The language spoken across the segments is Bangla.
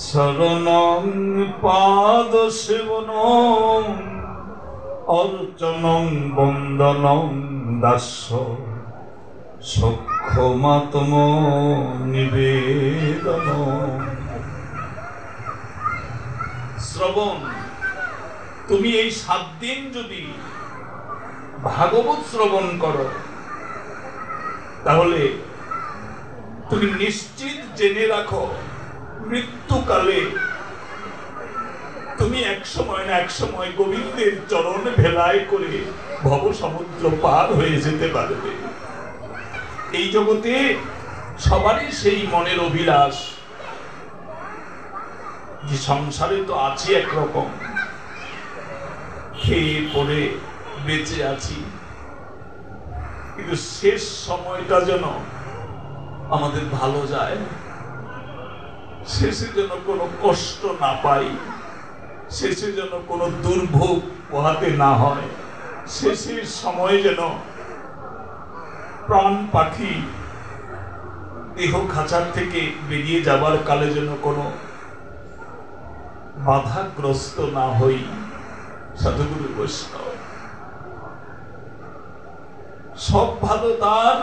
শরণং পাদ সেবনং অর্চনং বন্দনং দাস্য সক্ষমাত্ম নিবেদন। শ্রবণ, তুমি এই 7 দিন যদি ভাগবত শ্রবণ করো তাহলে তুমি নিশ্চিত জেনে রাখো মৃত্যুকালে তুমি এক সময় না এক সময় গোবিন্দের চরণ ভেলায় করে ভব সমুদ্র পার হয়ে যেতে পারবে। এই জগতে সবারই সেই মনের অভিলাষ যে সংসারে তো আছি একরকম, খেয়ে পড়ে বেঁচে আছি, কিন্তু শেষ সময়টা যেন আমাদের ভালো যায়, শেষে যেন কোনো কষ্ট না পাই, শেষে যেন কোনো দুর্ভোগ পোহাতে না হয়, শেষের সময় যেন প্রাণ পাখি দেহ খাঁচার থেকে বেরিয়ে যাবার কালে যেন কোনো বাধাগ্রস্ত না হই। সাধুগুরু বৈষ্ণব সব ভালো তার,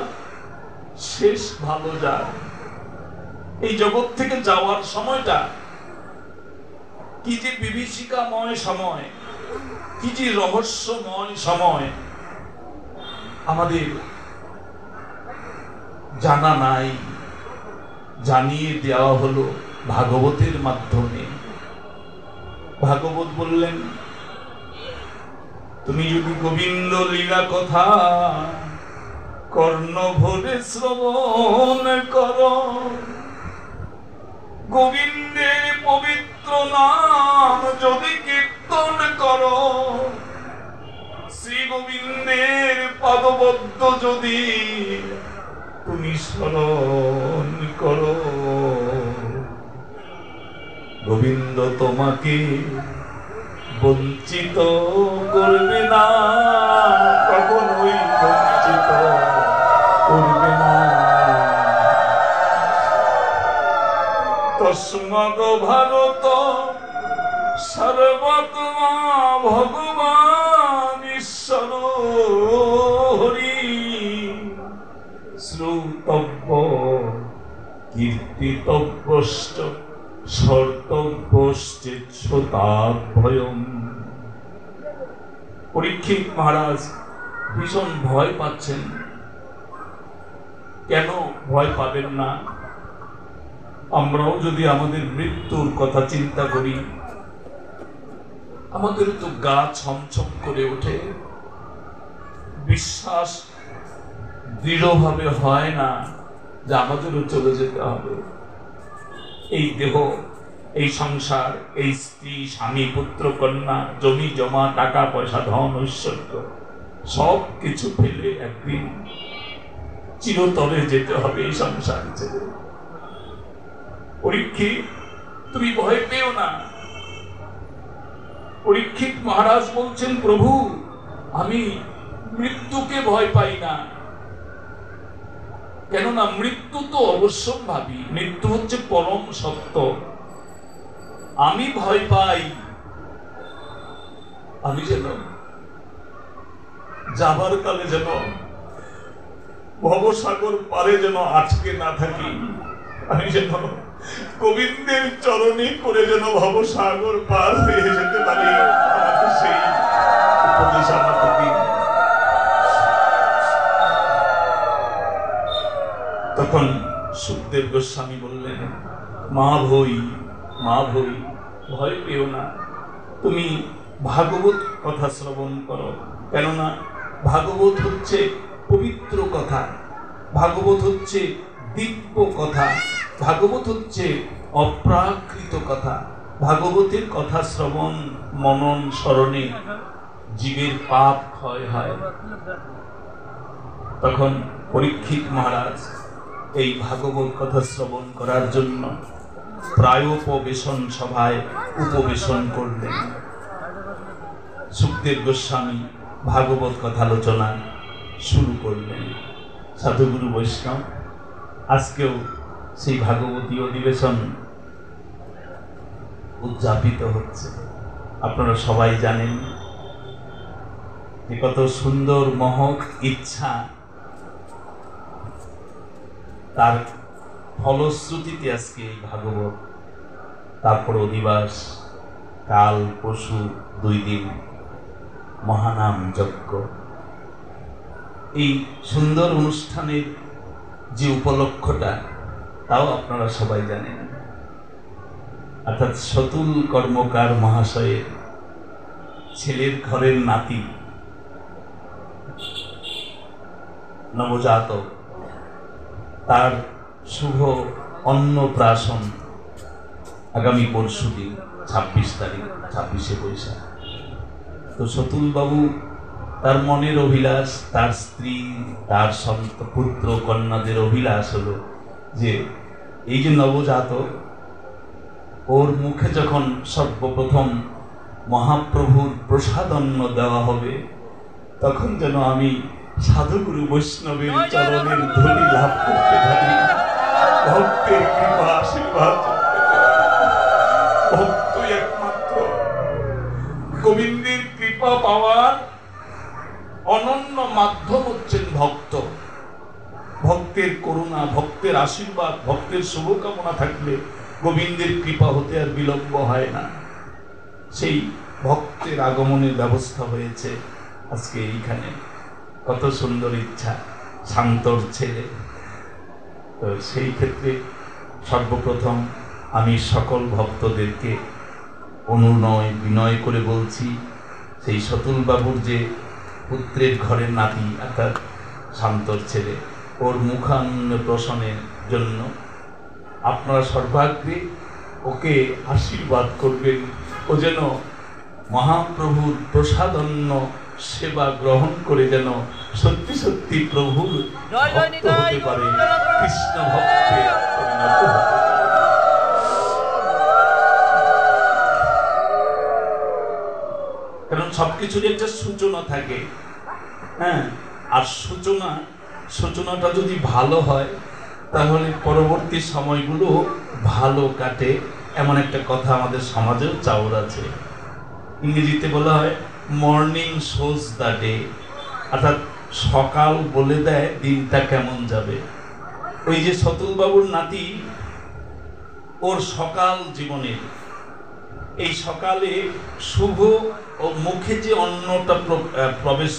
শেষ ভালো যার। এই জগৎ থেকে যাওয়ার সময়টা কি যে বিভীষিকাময় সময়, কি যে রহস্যময় সময় আমাদের জানা নাই, জানিয়ে দেওয়া হলো ভাগবতের মাধ্যমে। ভাগবত বললেন, তুমি যদি গোবিন্দ লীলা কথা কর্ণ ভরে শ্রবণ করো, গোবিন্দের পবিত্র নাম যদি কীর্তন করো, শ্রী গোবিন্দের পদবদ্ধ যদি তুমি স্মরণ করো, গোবিন্দ তোমাকে বঞ্চিত করবে না, কখনোই বঞ্চিত করবে না। তস্মাদ ভারত সর্বাত্মা ভগবান ঈশ্বর হরি, শ্রুতব্য কীর্তিতব্যশ্চ শর্তব্যশ্চেচ্ছতাভয়ম। পরীক্ষিত মহারাজ ভীষণ ভয় পাচ্ছেন। কেন ভয় পাবেন না? আমরাও যদি আমাদের মৃত্যুর কথা চিন্তা করি, আমাদের তো গা ছমছম করে ওঠে, বিশ্বাস দৃঢ়ভাবে হয় না যে আমাদেরও চলে যেতে হবে। এই দেহ, এই সংসার, এই স্ত্রী, স্বামী, পুত্র, কন্যা, জমি জমা, টাকা পয়সা, ধন ঐশ্বর্য সব কিছু ফেলে একদিন চিরতরে যেতে হবে এই সংসার ছেড়ে। পরীক্ষিত, তুমি ভয় পেও না। পরীক্ষিত মহারাজ বলছেন, প্রভু আমি মৃত্যুকে ভয় পাই না। কেননা মৃত্যু তো অবশ্যম্ভাবী, মৃত্যু হচ্ছে পরম সত্য। আমি ভয় পাই আমি যেন যাবার কালে যেন ভবসাগর পারে যেন আটকে না থাকি, আমি যেন গোবিন্দের চরণে করে যেন ভবসাগর পার হয়ে যেতে পারি। আমাকে সেই উপদেশ আমাকে দিন। তখন সুখদেব গোস্বামী বললেন, মা ভই, মা ভই, ভয় পেও না, তুমি ভাগবত কথা শ্রবণ করো। কেননা ভাগবত হচ্ছে পবিত্র কথা, ভাগবত হচ্ছে দিব্য কথা, ভাগবত হচ্ছে অপ্রাকৃত কথা। ভাগবতের কথা শ্রবণ মনন স্মরণে জীবের পাপ ক্ষয় হয়। তখন পরীক্ষিত মহারাজ এই ভাগবত কথা শ্রবণ করার জন্য প্রায়োপবেশন সভায় উপবেশন করলেন। সুখদেব গোস্বামী ভাগবত কথা আলোচনা শুরু করলেন। সাধুগুরু বৈষ্ণব আজকেও সেই ভাগবতী অধিবেশন উদযাপিত হচ্ছে। আপনারা সবাই জানেন যে কত সুন্দর মহৎ ইচ্ছা, তার ফলশ্রুতিতে আজকে এই ভাগবত, তারপর অধিবাস, কাল পরশু 2 দিন মহানাম যজ্ঞ। এই সুন্দর অনুষ্ঠানের যে উপলক্ষটা তাও আপনারা সবাই জানেন, অর্থাৎ সতুল কর্মকার মহাশয়ের ছেলের ঘরের নাতি নবজাতক, তার শুভ অন্নপ্রাশন আগামী পরশুদিন 26 তারিখ, 26শে বৈশাখ। তো সতুল বাবু তার মনের অভিলাষ, তার স্ত্রী, তার পুত্র কন্যাদের অভিলাষ হলো যে এই যে নবজাতক, ওর মুখে যখন সর্বপ্রথম মহাপ্রভুর প্রসাদন্ন দেওয়া হবে, তখন যেন আমি সাধুগুরু বৈষ্ণবের চরণের ধূলি লাভ করতে পারি, ভক্তের কৃপা আশীর্বাদ। ভক্তই একমাত্র গোবিন্দের কৃপা পাওয়ার অনন্য মাধ্যম হচ্ছেন ভক্ত। ভক্তের করুণা, ভক্তের আশীর্বাদ, ভক্তের শুভকামনা থাকলে গোবিন্দের কৃপা হতে আর বিলম্ব হয় না। সেই ভক্তের আগমনের ব্যবস্থা হয়েছে আজকে এইখানে। কত সুন্দর ইচ্ছা, শান্তর ছেলে। তো সেই ক্ষেত্রে সর্বপ্রথম আমি সকল ভক্তদেরকে অনুনয় বিনয় করে বলছি, সেই সতুল বাবুর যে পুত্রের ঘরের নাতি অর্থাৎ শান্তর ছেলে, ওর মুখান্নপ্রাশনের জন্য আপনারা সর্বাগ্রে ওকে আশীর্বাদ করবেন। ও যেন মহাপ্রভুর প্রসাদন্ন সেবা গ্রহণ করে যেন সত্যি সত্যি প্রভুর ভক্ত হতে পারে, কৃষ্ণ ভক্তে পরিণত হতে পারে। কারণ সবকিছুর একটা সূচনা থাকে, হ্যাঁ, আর সূচনাটা যদি ভালো হয় তাহলে পরবর্তী সময়গুলো ভালো কাটে। এমন একটা কথা আমাদের সমাজেও চাওর আছে। ইংরেজিতে বলা হয় মর্নিং শোজ দ্য ডে, অর্থাৎ সকাল বলে দেয় দিনটা কেমন যাবে। ওই যে সতুল বাবুর নাতি, ওর সকাল জীবনে এই সকালে শুভ ও মুখে যে অন্নটা প্রবেশ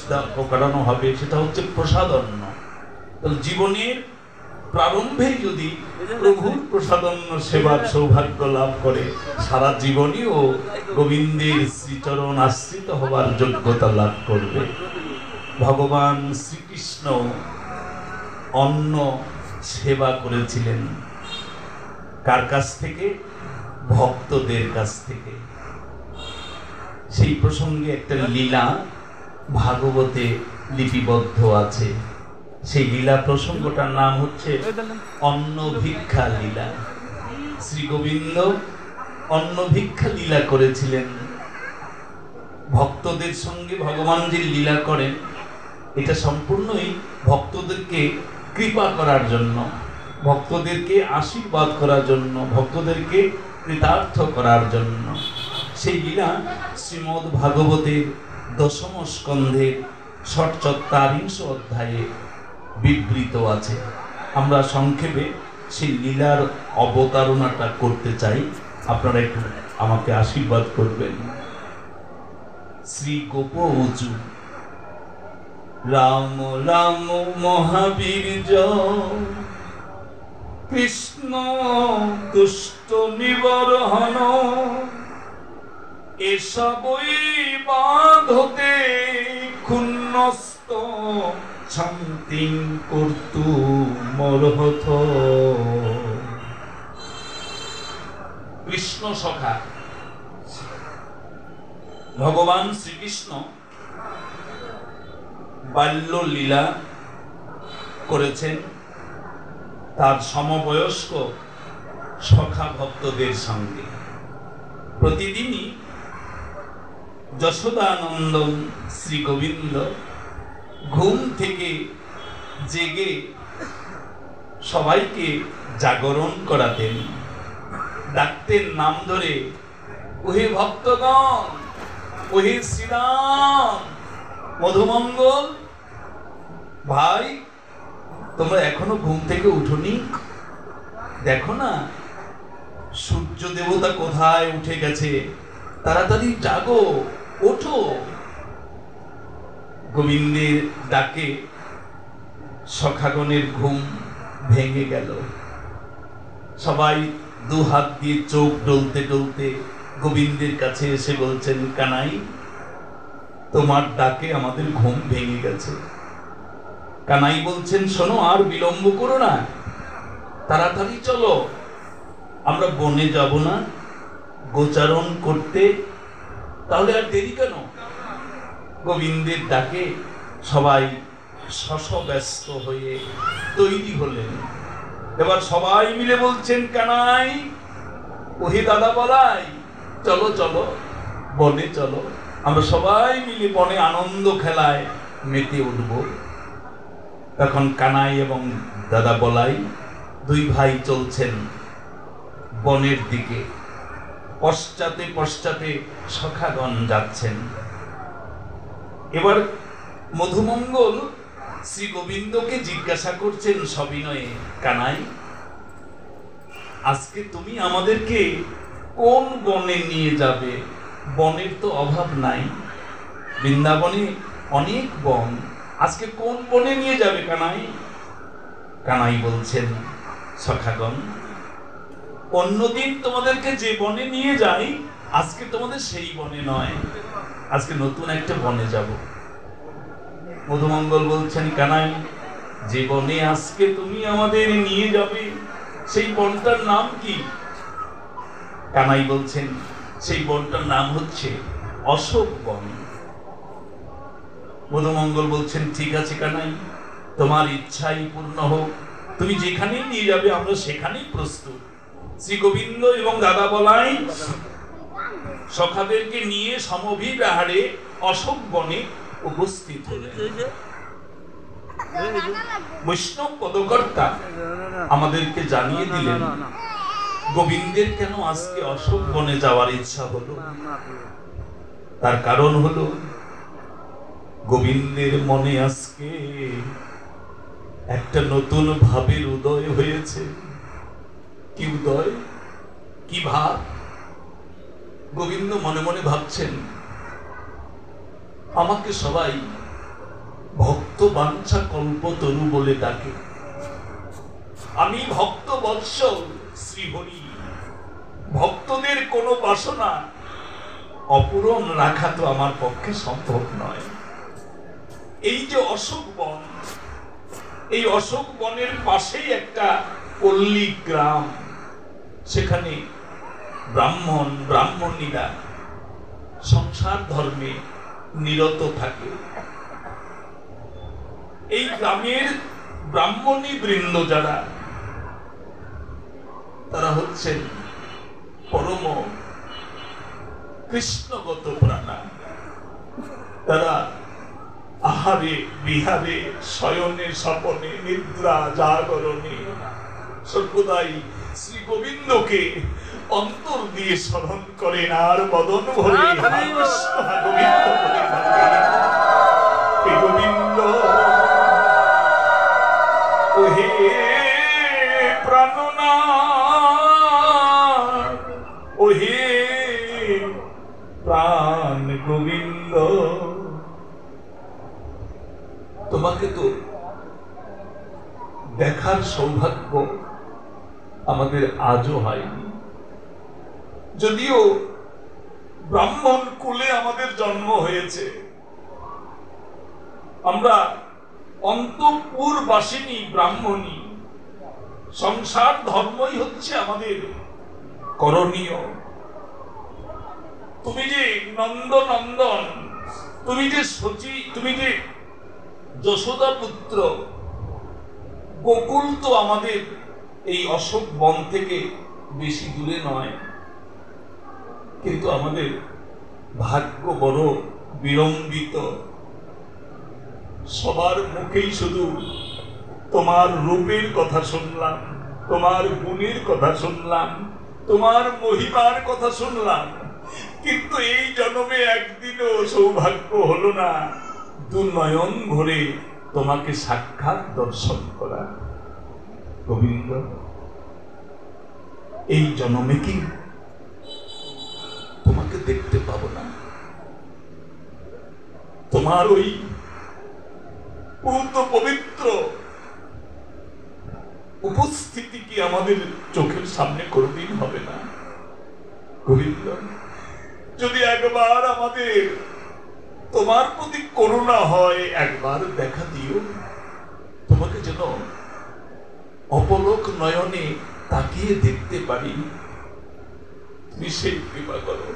করানো হবে সেটা হচ্ছে প্রসাদ অন্ন। জীবনের প্রারম্ভে যদি প্রভুর প্রসাদন্ন সেবার সৌভাগ্য লাভ করে, সারা জীবনই ও গোবিন্দের শ্রীচরণ আশ্রিত হবার যোগ্যতা লাভ করবে। ভগবান শ্রীকৃষ্ণ অন্ন সেবা করেছিলেন কার কাছ থেকে? ভক্তদের কাছ থেকে। সেই প্রসঙ্গে একটা লীলা ভাগবতে লিপিবদ্ধ আছে। সেই লীলা প্রসঙ্গটার নাম হচ্ছে অন্ন ভিক্ষা লীলা। শ্রী গোবিন্দ অন্ন ভিক্ষা লীলা করেছিলেন। ভক্তদের সঙ্গে ভগবান যে লীলা করেন, এটা সম্পূর্ণই ভক্তদেরকে কৃপা করার জন্য, ভক্তদেরকে আশীর্বাদ করার জন্য, ভক্তদেরকে কৃতার্থ করার জন্য। সেই লীলা শ্রীমদ্ ভাগবতের 10ম স্কন্ধের 47 অধ্যায়ে বিবৃত আছে। আমরা সংক্ষেপে সেই লীলার অবতারণাটা করতে চাই, আপনারা একটু আমাকে আশীর্বাদ করবেন। শ্রী গোপ উচু রাম রাম মহাবীর কৃষ্ণ দুষ্ট নিবরহন, এসবই বাঁধতে ক্ষুণ্ণস্ত শান্তি কর্তু মরহত। কৃষ্ণ সখা ভগবান শ্রীকৃষ্ণ বাল্য লীলা করেছেন তার সমবয়স্ক সখা ভক্তদের সঙ্গে। প্রতিদিনই যশোদানন্দন শ্রী গোবিন্দ ঘুম থেকে জেগে সবাইকে জাগরণ করাতেন, ডাকতেন নাম ধরে, ওহে ভক্তগণ, ওহে শ্রীরাম, মধুমঙ্গল ভাই, তোমরা এখনো ঘুম থেকে উঠোনি? দেখো না সূর্য দেবতা কোথায় উঠে গেছে, তাড়াতাড়ি জাগো, ওঠো। গোবিন্দের ডাকে সখাগণের ঘুম ভেঙে গেল। সবাই দু হাত দিয়ে চোখ ডলতে ডলতে গোবিন্দের কাছে এসে বলছেন, কানাই, তোমার ডাকে আমাদের ঘুম ভেঙে গেছে। কানাই বলছেন, শোনো, আর বিলম্ব করো না, তাড়াতাড়ি চলো, আমরা বনে যাব না গোচারণ করতে? তাহলে আর দেরি কেন? গোবিন্দের ডাকে সবাই শশব্যস্ত হয়ে তৈরি হলেন। এবার সবাই মিলে বলছেন, কানাই, ওহে দাদা বলাই, চলো চলো, বনে চলো, আমরা সবাই মিলে বনে আনন্দ খেলায় মেতে উঠব। তখন কানাই এবং দাদা বলাই দুই ভাই চলছেন বনের দিকে, পশ্চাতে পশ্চাতে সখাগণ যাচ্ছেন। এবার মধুমঙ্গল শ্রী গোবিন্দকে জিজ্ঞাসা করছেন সবিনয়ে, কানাই, আজকে তুমি আমাদেরকে কোন বনে নিয়ে যাবে? বনের তো অভাব নাই, বৃন্দাবনে অনেক বন, আজকে কোন বনে নিয়ে যাবে কানাই? কানাই বলছেন, সখাগণ, অন্যদিন তোমাদেরকে যে বনে নিয়ে যাই, আজকে তোমাদের সেই বনে নয়, আজকে নতুন একটা বনে যাব। মধুমঙ্গল বলছেন, কানাই, যে বনে আজকে তুমি আমাদের নিয়ে যাবে সেই বনটার নাম কি? কানাই বলছেন, সেই বনটার নাম হচ্ছে অশোক বন। মধুমঙ্গল বলছেন, ঠিক আছে কানাই, তোমার ইচ্ছাই পূর্ণ হোক, তুমি যেখানেই নিয়ে যাবে আমরা সেখানেই প্রস্তুত। শ্রী গোবিন্দ এবং দাদা বলাই সখাদেরকে নিয়ে সমভিব্যাহারে অশোক বনে উপস্থিত হলেন। বৈষ্ণব পদকর্তা আমাদেরকে জানিয়ে দিলেন গোবিন্দের কেন আজকে অশোক বনে যাওয়ার ইচ্ছা হলো। তার কারণ হলো, গোবিন্দের মনে আজকে একটা নতুন ভাবের উদয় হয়েছে। কি উদয়, কি ভাব? গোবিন্দ মনে মনে ভাবছেন, আমাকে সবাই ভক্ত বাঞ্ছা কল্পতরু বলে ডাকে, আমি ভক্ত বৎসল শ্রীহরি, ভক্তদের কোনো বাসনা অপূরণ রাখা তো আমার পক্ষে সম্ভব নয়। এই যে অশোক বন, এই অশোক বনের পাশেই একটা পল্লী গ্রাম, সেখানে ব্রাহ্মণ ব্রাহ্মণীরা সংসার ধর্মে নিরত থাকে। এই গ্রামের ব্রাহ্মণী বৃন্দ যারা, তারা হচ্ছেন পরম কৃষ্ণগত প্রাণা। তারা আহারে বিহারে শয়নে স্বপনে নিদ্রা জাগরণে সর্বদাই শ্রী গোবিন্দকে অন্তর দিয়ে স্মরণ করেন আর বদন ভরে গোবিন্দ ওহে প্রাণনাথ, ওহে প্রাণ গোবিন্দ, তোমাকে তো দেখার সৌভাগ্য আমাদের আজও হয়নি। যদিও ব্রাহ্মণ কুলে আমাদের জন্ম হয়েছে, আমরা অন্তঃপুর বাসিনী ব্রাহ্মণী, সংসার ধর্মই হচ্ছে আমাদের করণীয়। তুমি যে নন্দনন্দন, তুমি যে সচি, তুমি যে যশোদা পুত্র, গোকুল তো আমাদের এই অশোক বন থেকে বেশি দূরে নয়, কিন্তু আমাদের ভাগ্য বড় বিলম্বিত। সবার মুখেই শুধু তোমার রূপের কথা শুনলাম, তোমার গুণের কথা শুনলাম, তোমার মহিমার কথা শুনলাম, কিন্তু এই জন্মে একদিনও সৌভাগ্য হলো না দু নয়ন ভরে তোমাকে সাক্ষাৎ দর্শন করা। গোবিন্দ, এই জন্মে কি তোমাকে দেখতে পাবো না? তোমার ওই পূত পবিত্র উপস্থিতি কি আমাদের চোখের সামনে কোনদিন হবে না? গোবিন্দ, যদি একবার আমাদের তোমার প্রতি করুণা হয়, একবার দেখা দিও, তোমাকে যেন অপলক নয়নে তাকিয়ে দেখতে পারি। তুমি সেই কৃপা করো।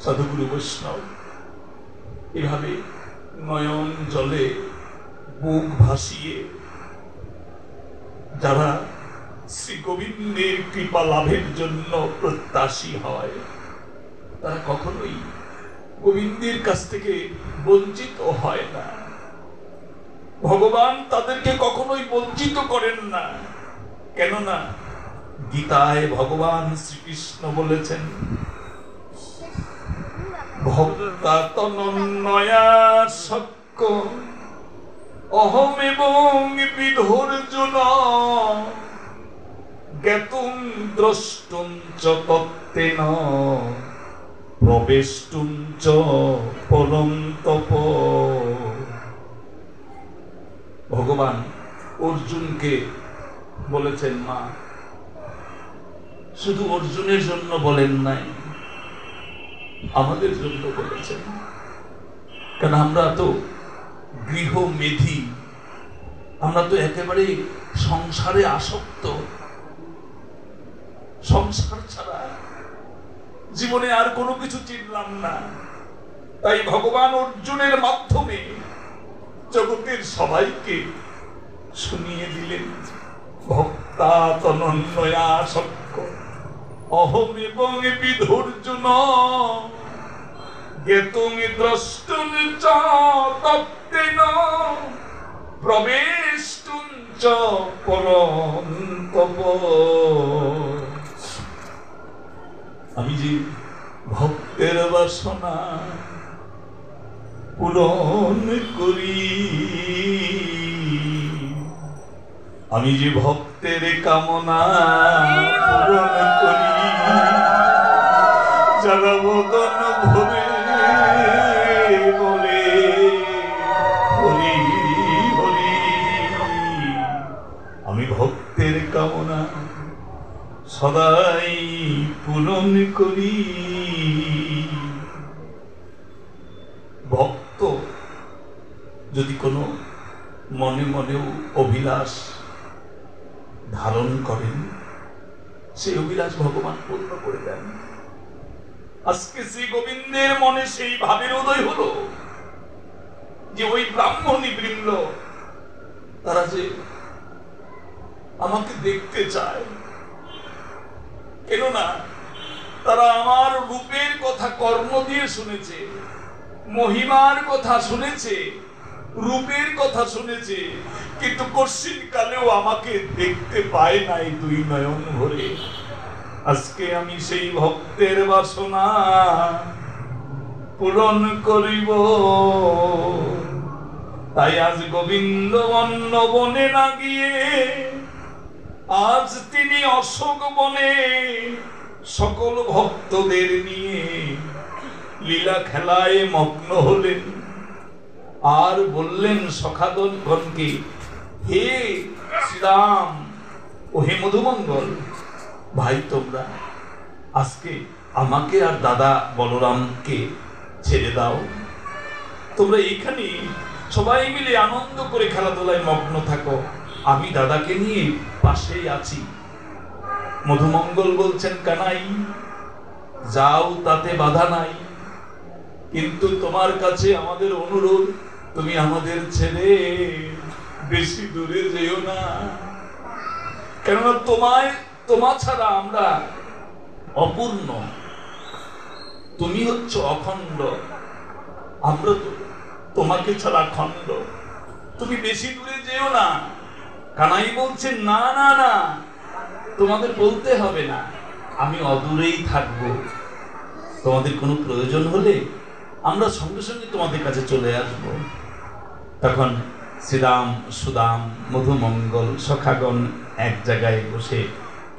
সাধুগুরু বৈষ্ণব এভাবে নয়ন জলে বুক ভাসিয়ে যারা শ্রী গোবিন্দের কৃপা লাভের জন্য প্রত্যাশী হয়, তারা কখনোই গোবিন্দের কাছ থেকে বঞ্চিত হয় না। ভগবান তাদেরকে কখনোই বঞ্চিত করেন না। কেননা গীতায় ভগবান শ্রীকৃষ্ণ বলেছেন, ভক্তা তনন্নয়া সক্য অহমেবং বিধর্জুন জ্ঞাতুং দ্রষ্টুং চ তত্ত্বেন প্রবেষ্টুং চ পরম তপ। ভগবান অর্জুনকে বলেছেন, মা, শুধু অর্জুনের জন্য বলেন নাই, আমাদের জন্য বলেছেন। কারণ আমরা তো গৃহমেধি, আমরা তো একেবারে সংসারে আসক্ত। সংসার ছাড়া জীবনে আর কোনো কিছু চিনলাম না। তাই ভগবান অর্জুনের মাধ্যমে জগতের সবাইকে শুনিয়ে দিলেন, ভক্তা তনন্নয়া সক্য অহম এবং বিধর্জুন জ্ঞাতুং দ্রষ্টুং চ তত্ত্বেন প্রবেষ্টুং চ পরম তপ। আমি যে ভক্তের বাসনা পূরণ করি, আমি যে ভক্তের কামনা পূরণ করি, যারা বদন ভরে বলে হরি হরি, আমি ভক্তের কামনা সদাই পূরণ করি। ভক্ত যদি কোনো মনে মনেও অভিলাষ ধারণ করেন, সেই অভিলাষ ভগবান পূর্ণ করে দেন। আজকে শ্রী গোবিন্দের মনে সেই ভাবের উদয় হলো যে ওই ব্রাহ্মণী বৃন্দ তারা যে আমাকে দেখতে চায়, কেননা তারা আমার রূপের কথা কর্ম দিয়ে শুনেছে, মহিমার কথা শুনেছে, রূপের কথা শুনেছে, কিন্তু কশ্চিন কালেও আমাকে দেখতে পায় নাই দুই নয়ন ভরে। আজকে আমি সেই ভক্তের বাসনা পূরণ করিব। তাই আজ গোবিন্দ অন্য বনে না গিয়ে আজ তিনি অশোক বনে সকল ভক্তদের নিয়ে লীলা খেলায় মগ্ন হলেন। আর বললেন সখাগণকে, হে শ্রীরাম ও হে মধুমঙ্গল, ভাই তোমরা আজকে আমাকে আর দাদা বলরামকে ছেড়ে দাও, তোমরা এখানে সবাই মিলে আনন্দ করে খেলাধুলায় মগ্ন থাকো, আমি দাদাকে নিয়ে পাশেই আছি। মধুমঙ্গল বলছেন, কানাই যাও, তাতে বাধা নাই, কিন্তু তোমার কাছে আমাদের অনুরোধ, তুমি আমাদের ছেড়ে বেশি দূরে যেও না, কেননা তোমার ছাড়া আমরা অপূর্ণ, তুমি হচ্ছে অখণ্ড, আমরা তো তোমাকে ছাড়া খণ্ড, তুমি বেশি দূরে যেও না। কানাই বলছে, না না না, তোমাদের বলতে হবে না, আমি অদূরেই থাকব। তোমাদের কোনো প্রয়োজন হলে আমরা সঙ্গে সঙ্গে তোমাদের কাছে চলে আসব। তখন শ্রীরাম, সুদাম, মধুমঙ্গল সখাগণ এক জায়গায় বসে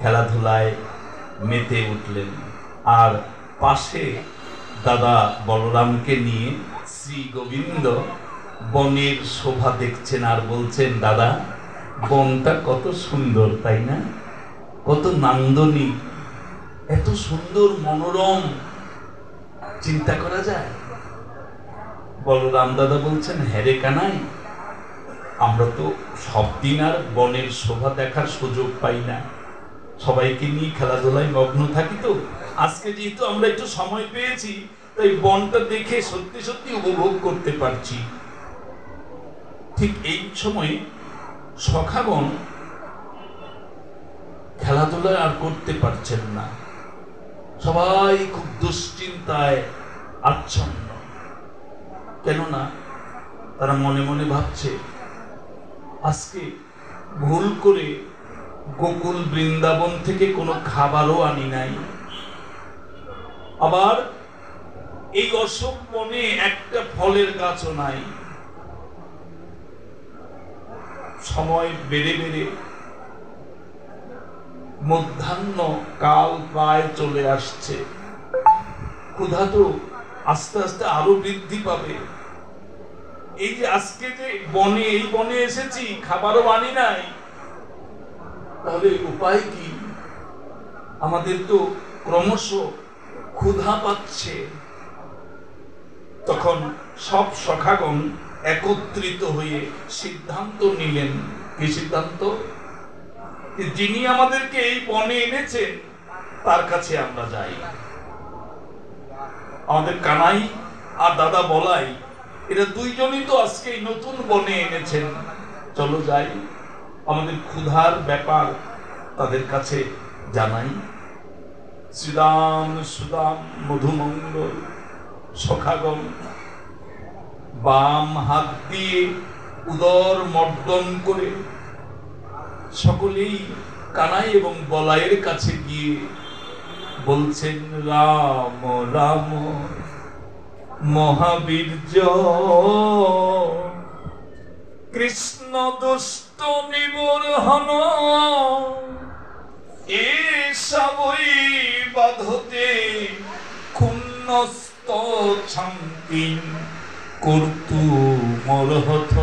খেলাধুলায় মেতে উঠলেন। আর পাশে দাদা বলরামকে নিয়ে শ্রী গোবিন্দ বনের শোভা দেখছেন আর বলছেন, দাদা বনটা কত সুন্দর, তাই না? কত নান্দনিক, এত সুন্দর মনোরম, চিন্তা করা যায়? বলরাম দাদা বলছেন, হ্যাঁ রে কানাই, আমরা তো সব দিন আর বনের শোভা দেখার সুযোগ পাই না, সবাইকে নিয়ে খেলাধুলায় মগ্ন থাকি। তো আজকে যেহেতু আমরা একটু সময় পেয়েছি, তাই বনটা দেখে সত্যি সত্যি উপভোগ করতে পারছি। ঠিক এই সময় সখাগণ খেলাধুলা আর করতে পারছেন না, সবাই খুব দুশ্চিন্তায় আচ্ছন্ন। কেননা তারা মনে মনে ভাবছে, আজকে ভুল করে গোকুল বৃন্দাবন থেকে কোনো খাবারও আনি নাই, আবার এই অশোক বনে একটা ফলের গাছও নাই। সময় বেড়ে বেড়ে মধ্যাহ্ন কাল প্রায় চলে আসছে, ক্ষুধা তো আস্তে আস্তে আরো বৃদ্ধি পাবে। এই যে আজকে যে বনে, এই বনে এসেছি, খাবারও আনি নাই, তাহলে উপায় কি? আমাদের তো ক্রমশ ক্ষুধা পাচ্ছে। তখন সব সখাগণ একত্রিত হয়ে সিদ্ধান্ত নিলেন। কি সিদ্ধান্ত? যিনি আমাদেরকে এই বনে এনেছেন তার কাছে আমরা যাই। আমাদের কানাই আর দাদা বলাই, এরা দুইজনই তো আজকে এই নতুন বনে এনেছেন, চলো যাই, আমাদের ক্ষুধার ব্যাপার তাদের কাছে জানাই। শ্রীরাম, সুদাম, মধুমঙ্গল সখাগণ বাম হাত দিয়ে উদর মর্দন করে সকলেই কানাই এবং বলাইয়ের কাছে গিয়ে বলছেন, রাম রাম মহাবীর্য, কৃষ্ণ দুষ্ট নিবর্হন, এ সবই বাধতে ক্ষুণ্ণস্ত ছাঙ্কিন কর্তু মরহথ।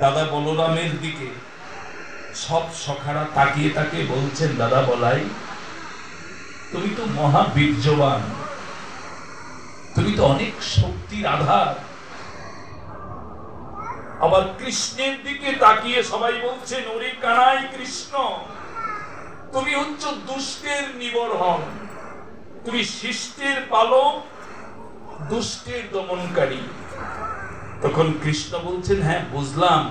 দাদা বলরামের দিকে সব সখারা তাকিয়ে তাকিয়ে বলছেন, দাদা বলাই, তুমি তো মহাবীর্যবান, তুমি তো অনেক শক্তির আধার। আবার কৃষ্ণের দিকে তাকিয়ে সবাই বলছেন, ওরে কানাই কৃষ্ণ, তুমি হচ্ছ দুষ্টের নিবর্হন, তুমি শিষ্টের পালক, দুষ্টের দমনকারী। তখন কৃষ্ণ বলছেন, হ্যাঁ বুঝলাম,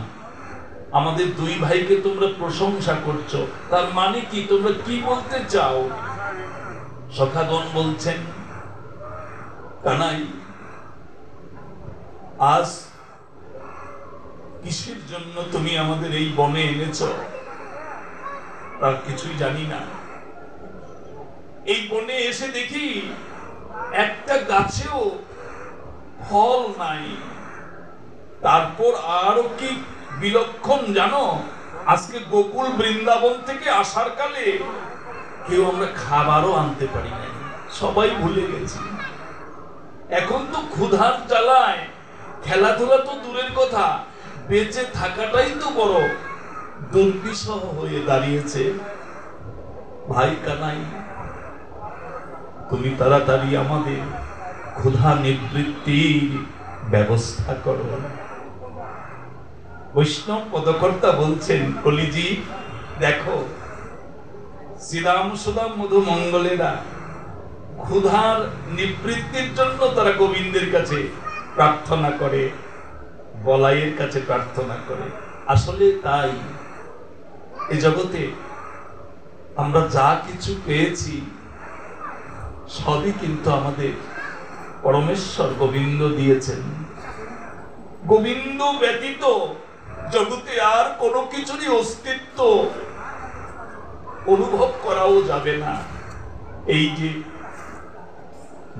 আমাদের দুই ভাইকে তোমরা প্রশংসা করছো, তার মানে কি, তোমরা কি বলতে চাও? সখাগণ বলছেন, কানাই, আজ কিসের জন্য তুমি আমাদের এই বনে এনেছ তার কিছুই জানি না। এই বনে এসে দেখি একটা গাছেও ফল নাই। তারপর আরো কি বিলক্ষণ জানো, আজকে গোকুল বৃন্দাবন থেকে আসার কালে কেউ আমরা খাবারও আনতে পারি না, সবাই ভুলে গেছি। এখন তো ক্ষুধার জ্বালায় খেলাধুলা তো দূরের কথা, বেঁচে থাকাটাই তো বড় দুর্বিষহ হয়ে দাঁড়িয়েছে। ভাই কানাই, তুমি তাড়াতাড়ি আমাদের ক্ষুধা নিবৃত্তির ব্যবস্থা করো। বৈষ্ণব পদকর্তা বলছেন, কলিজি দেখো, শ্রীরাম, সুদাম, মধুমঙ্গলেরা ক্ষুধার নিবৃত্তির জন্য তারা গোবিন্দের কাছে প্রার্থনা করে, বলাইয়ের কাছে প্রার্থনা করে। আসলে তাই এই জগতে আমরা যা কিছু পেয়েছি সবই কিন্তু আমাদের পরমেশ্বর গোবিন্দ দিয়েছেন। গোবিন্দ ব্যতীত জগতে আর কোনো কিছুরই অস্তিত্ব অনুভব করাও যাবে না। এই যে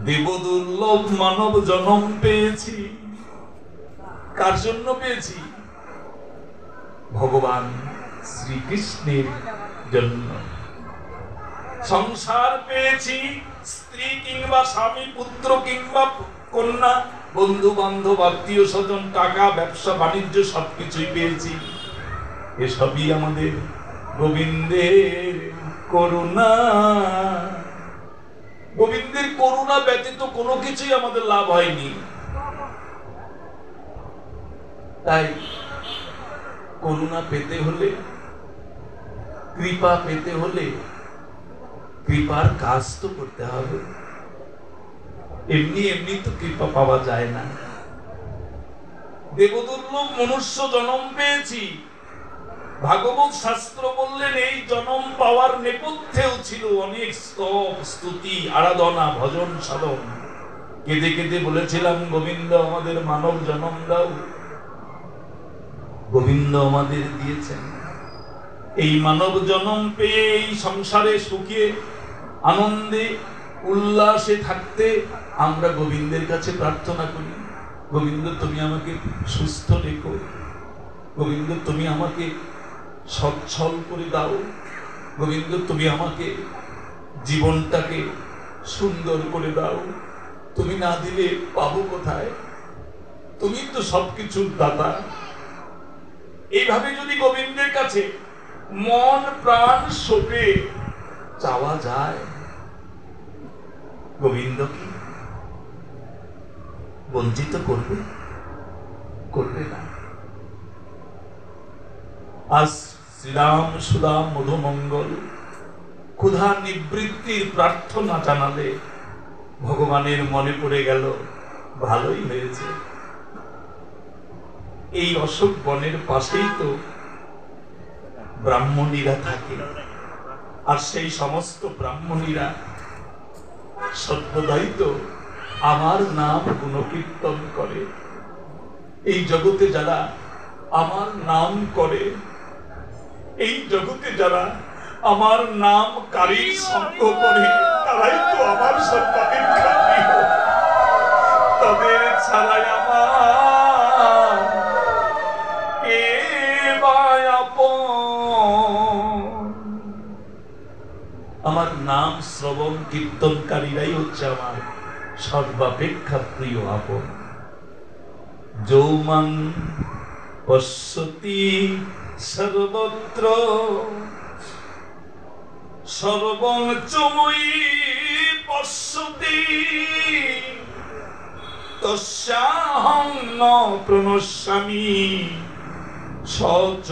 দেবদুর্লভ মানব জন্ম পেয়েছি, কার জন্য পেয়েছি? ভগবান শ্রীকৃষ্ণের জন্য। সংসার পেয়েছি স্ত্রী কিংবা স্বামী, পুত্র কিংবা কন্যা, বন্ধু বান্ধব, আত্মীয় স্বজন, টাকা, ব্যবসা বাণিজ্য সবকিছুই পেয়েছি। এসবই আমাদের গোবিন্দের করুণা। গোবিন্দের করুণা ব্যতীত কোনো কিছুই আমাদের লাভ হয়নি। তাই করুণা পেতে হলে, কৃপা পেতে হলে কৃপার কাজ তো করতে হবে। এমনি এমনি তো কৃপা পাওয়া যায় না। দেবদুর্লভ মনুষ্য জন্ম পেয়েছি। ভাগবত শাস্ত্র বললেন এই জন্ম পাওয়ার নেপথ্যেও ছিল অনেক স্তব, স্তুতি, আরাধনা, ভজন, সাধন। কেঁদে কেঁদে বলেছিলাম, গোবিন্দ আমাদের মানব জন্ম দাও। গোবিন্দ আমাদের দিয়েছেন। এই মানব জন্ম পেয়ে এই সংসারে সুখে আনন্দে উল্লাসে থাকতে আমরা গোবিন্দের কাছে প্রার্থনা করি, গোবিন্দ তুমি আমাকে সুস্থ রেখো, গোবিন্দ তুমি আমাকে সচ্ছল করে দাও, গোবিন্দ তুমি আমাকে জীবনটাকে সুন্দর করে দাও। তুমি না দিলে পাবো কোথায়? তুমি তো সবকিছুর দাতা। এইভাবে যদি গোবিন্দের কাছে মন প্রাণ সঁপে চাওয়া যায়, গোবিন্দ কি বঞ্চিত করবে? করবে না। আজ শ্রীরাম সুদাম মধুমঙ্গল ক্ষুধা নিবৃত্তির প্রার্থনা জানালে ভগবানের মনে পড়ে গেল, ভালোই হয়েছে। এই অশোক বনের পাশেই তো ব্রাহ্মণীরা থাকে, আর সেই সমস্ত ব্রাহ্মণীরা সর্বদাই তো আমার নাম গুণকীর্তন করে। এই জগতে যারা আমার নাম করে, এই জগতে যারা আমার নাম কারীর সঙ্গ করে, তারাই তো আমার সর্বাপেক্ষা প্রিয়। তাদের ছাড়াই আমার কে বা আপন? আমার নাম শ্রবণ কীর্তনকারীরাই হচ্ছে আমার সর্বাপেক্ষা প্রিয় আপন। যৌমান পশ্যতি সর্বত্র সর্বং চময়ি পশ্যতি তস্যাহং ন প্রণশ্যামি সচ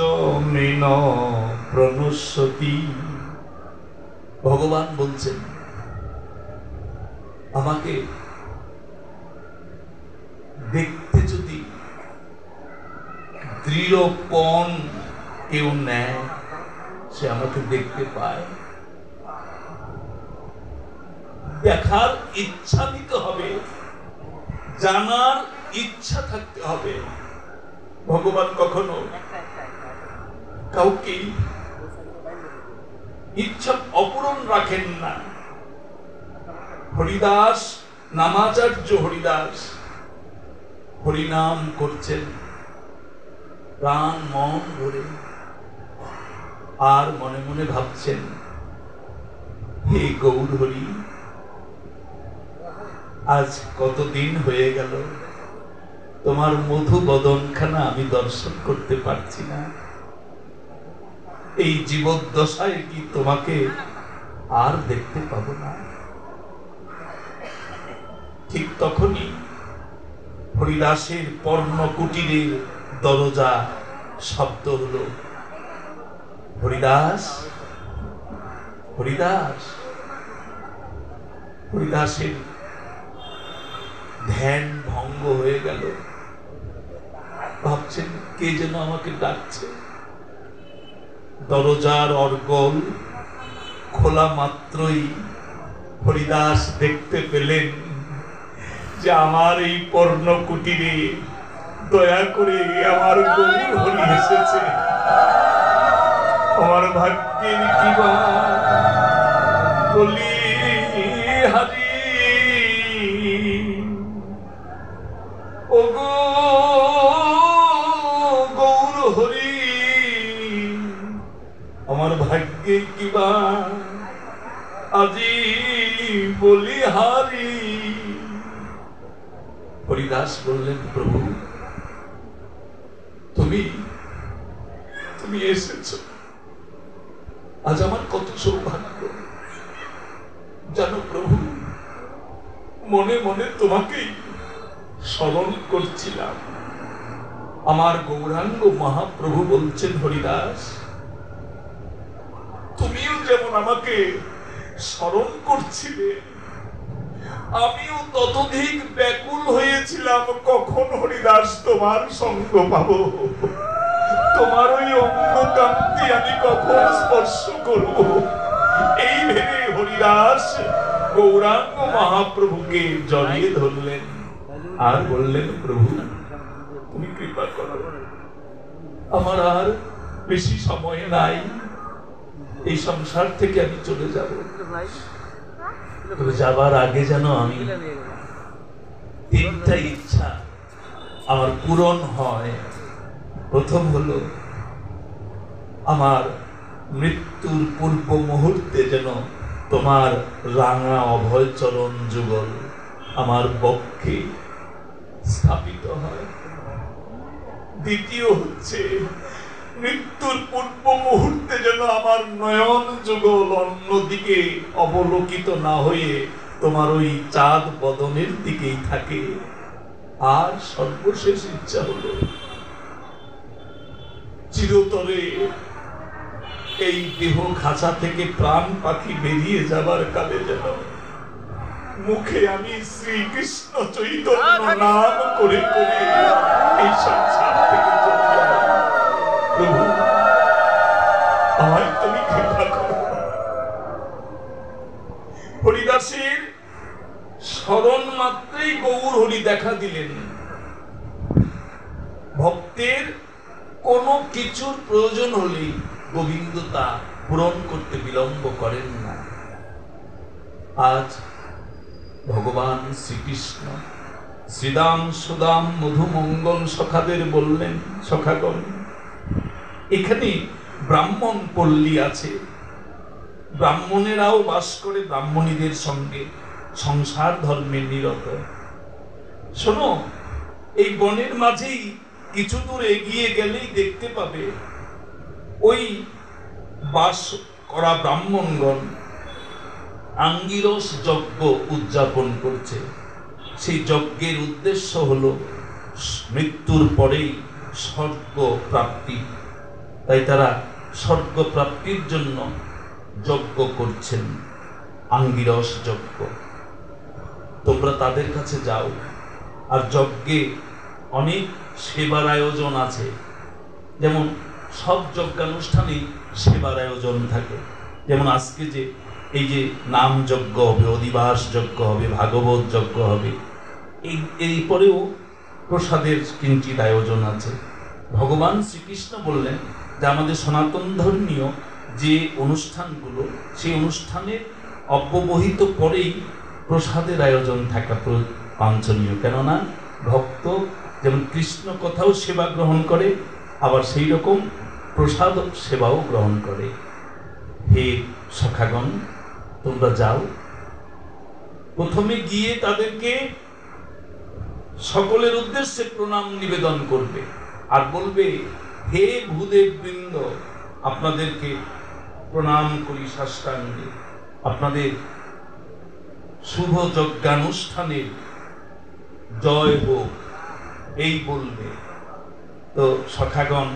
মে ন প্রণশ্যতি। ভগবান বলছেন, আমাকে দেখতে যদি দৃঢ়পণ কেউ নেয়, সে আমাকে দেখতে পায়। দেখার ইচ্ছা নিতে হবে, জানার ইচ্ছা থাকতে হবে। ভগবান কখনো কাউকে ইচ্ছা অপূরণ রাখেন না। হরিদাস, নামাচার্য হরিদাস হরিনাম করছেন প্রাণ মন ভরে, আর মনে মনে ভাবছেন, হে গৌর হরি, আজ কতদিন হয়ে গেল তোমার মধু বদনখানা আমি দর্শন করতে পারছি না। এই জীবদ্দশায় কি তোমাকে আর দেখতে পাবো না? ঠিক তখনই হরিদাসের পর্ণ কুটিরের দরজা শব্দ হলো, হরিদাস, হরিদাস। হরিদাসের ধ্যান ভঙ্গ হয়ে গেল। ভাবছেন কে যেন আমাকে ডাকছে। দরজার অর্গল খোলা মাত্রই হরিদাস দেখতে পেলেন যে আমার এই পর্ণ কুটিরে দয়া করে আমার গৌর হরি এসেছে। আমার ভাগ্যের কিবা বলি হারি ওগো গৌর হরি আমার ভাগ্যের কিবা আজি বলি হারি। হরিদাস বললেন, প্রভু তুমি তুমি এসেছো, আজ আমার কত সৌভাগ্য জানো প্রভু। মনে মনে তোমাকেই স্মরণ করছিলাম। আমার গৌরাঙ্গ মহাপ্রভু বলছেন, হরিদাস তুমিও যেমন আমাকে স্মরণ করছিলে, আমিও ততোধিক ব্যাকুল হয়েছিলাম কখন হরিদাস তোমার সঙ্গ পাবো, তোমার ওই অঙ্গকান্তি আমি কখন স্পর্শ করব। এই ভেবে হরিদাস গৌরাঙ্গ মহাপ্রভুকে জড়িয়ে ধরলেন আর বললেন, প্রভু তুমি কৃপা করো, আমার আর বেশি সময় নাই, এই সংসার থেকে আমি চলে যাব। তবে যাবার আগে যেন আমি তিনটা ইচ্ছা আমার পূরণ হয়। প্রথম হলো, আমার মৃত্যুর পূর্ব মুহূর্তে যেন তোমার রাঙা অভয় চরণ যুগল আমার বক্ষে স্থাপিত হয়। দ্বিতীয় হচ্ছে, মৃত্যুর পূর্ব মুহূর্তে যেন আমার নয়ন যুগল অন্যদিকে অবলোকিত না হয়ে তোমার ওই চাঁদ বদনের দিকেই থাকে। আর সর্বশেষ ইচ্ছা হলো, চিরতরে এই দেহ খাঁচা থেকে প্রাণ পাখি বেরিয়ে যাবার কালে যেন মুখে আমি শ্রীকৃষ্ণ চৈতন্য নাম করে করে এই সংসার থেকে চলে যাব। প্রভু আমায় তুমি কৃপা করো। হরিদাসের স্মরণ মাত্রেই গৌর হরি দেখা দিলেন। ভক্তের কোনো কিছুর প্রয়োজন হলেই গোবিন্দ তা পূরণ করতে বিলম্ব করেন না। আজ ভগবান শ্রীকৃষ্ণ শ্রীদাম সুদাম মধুমঙ্গল সখাদের বললেন, সখাগণ এখানে ব্রাহ্মণ পল্লী আছে, ব্রাহ্মণেরাও বাস করে ব্রাহ্মণীদের সঙ্গে সংসার ধর্মে নিরত। শোনো, এই বনের মাঝেই কিছু দূর এগিয়ে গেলেই দেখতে পাবে ওই বাস করা ব্রাহ্মণগণ আঙ্গিরস যজ্ঞ উদযাপন করছে। সেই যজ্ঞের উদ্দেশ্য হলো মৃত্যুর পরেই স্বর্গ প্রাপ্তি, তাই তারা স্বর্গ প্রাপ্তির জন্য যজ্ঞ করছেন, আঙ্গিরস যজ্ঞ। তোমরা তাদের কাছে যাও। আর যজ্ঞে অনেক সেবার আয়োজন আছে, যেমন সব যজ্ঞানুষ্ঠানেই সেবার আয়োজন থাকে। যেমন আজকে যে এই যে নাম যজ্ঞ হবে, অধিবাস যজ্ঞ হবে, ভাগবত যজ্ঞ হবে, এই পরেও প্রসাদের কিঞ্চিত আয়োজন আছে। ভগবান শ্রীকৃষ্ণ বললেন যে আমাদের সনাতন ধর্মীয় যে অনুষ্ঠানগুলো, সেই অনুষ্ঠানের অব্যবহিত পরেই প্রসাদের আয়োজন থাকা বাঞ্ছনীয়। কেননা ভক্ত যেমন কৃষ্ণ কথাও সেবা গ্রহণ করে, আবার সেই রকম প্রসাদ সেবাও গ্রহণ করে। হে সখাগণ, তোমরা যাও, প্রথমে গিয়ে তাদেরকে সকলের উদ্দেশ্যে প্রণাম নিবেদন করবে আর বলবে, হে ভূদেব বৃন্দ, আপনাদেরকে প্রণাম করি সাষ্টাঙ্গে, আপনাদের শুভ যজ্ঞানুষ্ঠানের জয় হোক, এই বলবে। তো সখাগণ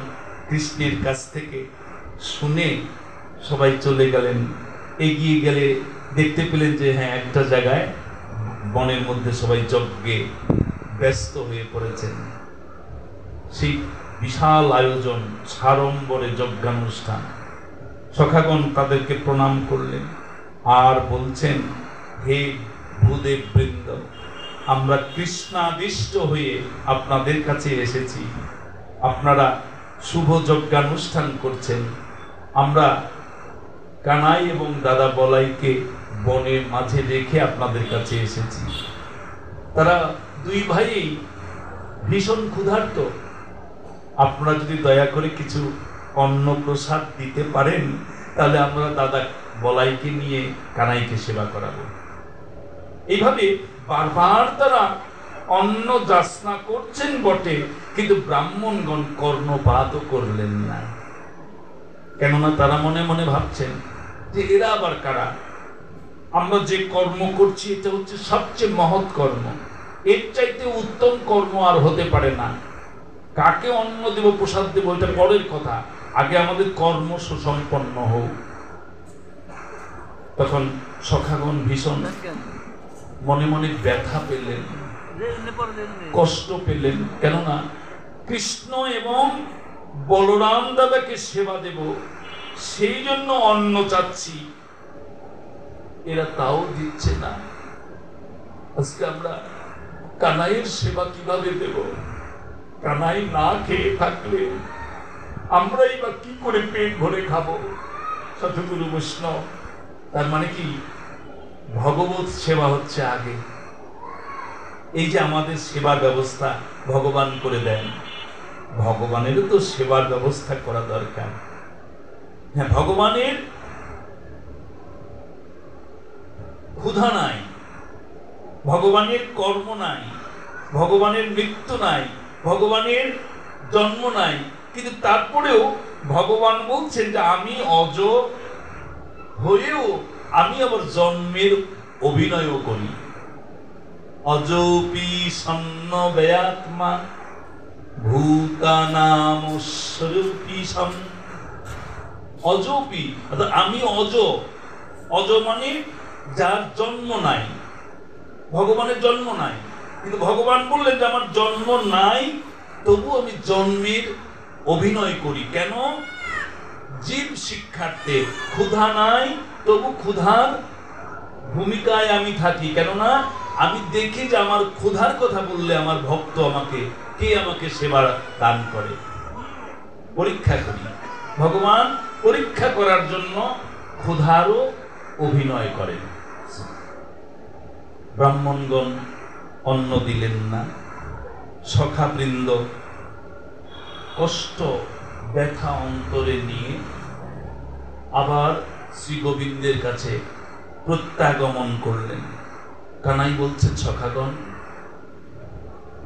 কৃষ্ণের কাছ থেকে শুনে সবাই চলে গেলেন। এগিয়ে গেলে দেখতে পেলেন যে হ্যাঁ, একটা জায়গায় বনের মধ্যে সবাই যজ্ঞে ব্যস্ত হয়ে পড়েছেন। সেই বিশাল আয়োজন, সাড়ম্বরে যজ্ঞানুষ্ঠান। সখাগণ তাদেরকে প্রণাম করলেন আর বলছেন, হে ভূদেব বৃন্দ, আমরা কৃষ্ণাদিষ্ট হয়ে আপনাদের কাছে এসেছি। আপনারা শুভ যজ্ঞানুষ্ঠান করছেন, আমরা কানাই এবং দাদা বলাইকে বনের মাঝে রেখে আপনাদের কাছে এসেছি। তারা দুই ভাই ভীষণ ক্ষুধার্ত। আপনারা যদি দয়া করে কিছু অন্ন প্রসাদ দিতে পারেন তাহলে আমরা দাদা বলাইকে নিয়ে কানাইকে সেবা করাবো। এইভাবে বারবার তারা অন্ন যাচনা করছেন বটে, কিন্তু ব্রাহ্মণগণ কর্ণপাতও করলেন না। কেননা তারা মনে মনে ভাবছেন যে এরা আবার কারা? আমরা যে কর্ম করছি এটা হচ্ছে সবচেয়ে মহৎ কর্ম, এর চাইতে উত্তম কর্ম আর হতে পারে না। কাকে অন্ন দেব প্রসাদ দেব এটা পরের কথা, আগে আমাদের কর্ম সুসম্পন্ন হোক। তখন সখাগণ ভীষণ মনে মনে ব্যথা পেলেন, কষ্ট পেলেন। কেননা কৃষ্ণ এবং বলরাম দাদাকে সেবা দেব সেই জন্য অন্ন চাচ্ছি, এরা তাও দিচ্ছে না। আজকে আমরা কানাইয়ের সেবা কিভাবে দেব? কানাই না খেয়ে থাকলে আমরাই বা কি করে পেট ভরে খাবো? সতগুরু বৈষ্ণব, তার মানে কি ভগবত সেবা হচ্ছে আগে। এই যে আমাদের সেবার ব্যবস্থা ভগবান করে দেন, ভগবানেরও তো সেবার ব্যবস্থা করা দরকার। হ্যাঁ, ভগবানের ক্ষুধা নাই, ভগবানের কর্ম নাই, ভগবানের মৃত্যু নাই, ভগবানের জন্ম নাই, কিন্তু তারপরেও ভগবান বলছেন যে আমি অজ হয়েও আমি আবার জন্মের অভিনয়ও করি। অজপি সন্ন ব্যয়াত্মা ভূতানাম স্বরূপী সম। অজপি অর্থাৎ আমি অজ, অজ মানে যার জন্ম নাই, ভগবানের জন্ম নাই, কিন্তু ভগবান বললেন যে আমার জন্ম নাই তবু আমি জন্মের অভিনয় করি। কেন? জীব শিক্ষার্থে ক্ষুধা নাই তবু ক্ষুধার ভূমিকায় আমি থাকি। কেননা আমি দেখি যে আমার ক্ষুধার কথা বললে আমার ভক্ত আমাকে আমাকে সেবা দান করে। পরীক্ষা করি, ভগবান পরীক্ষা করার জন্য ক্ষুধারও অভিনয় করেন। ব্রাহ্মণগণ অন্ন দিলেন না। সখাবৃন্দ কষ্ট ব্যথা অন্তরে নিয়ে আবার শ্রী গোবিন্দের কাছে প্রত্যাগমন করলেন। কানাই বলছেন, সখাগণ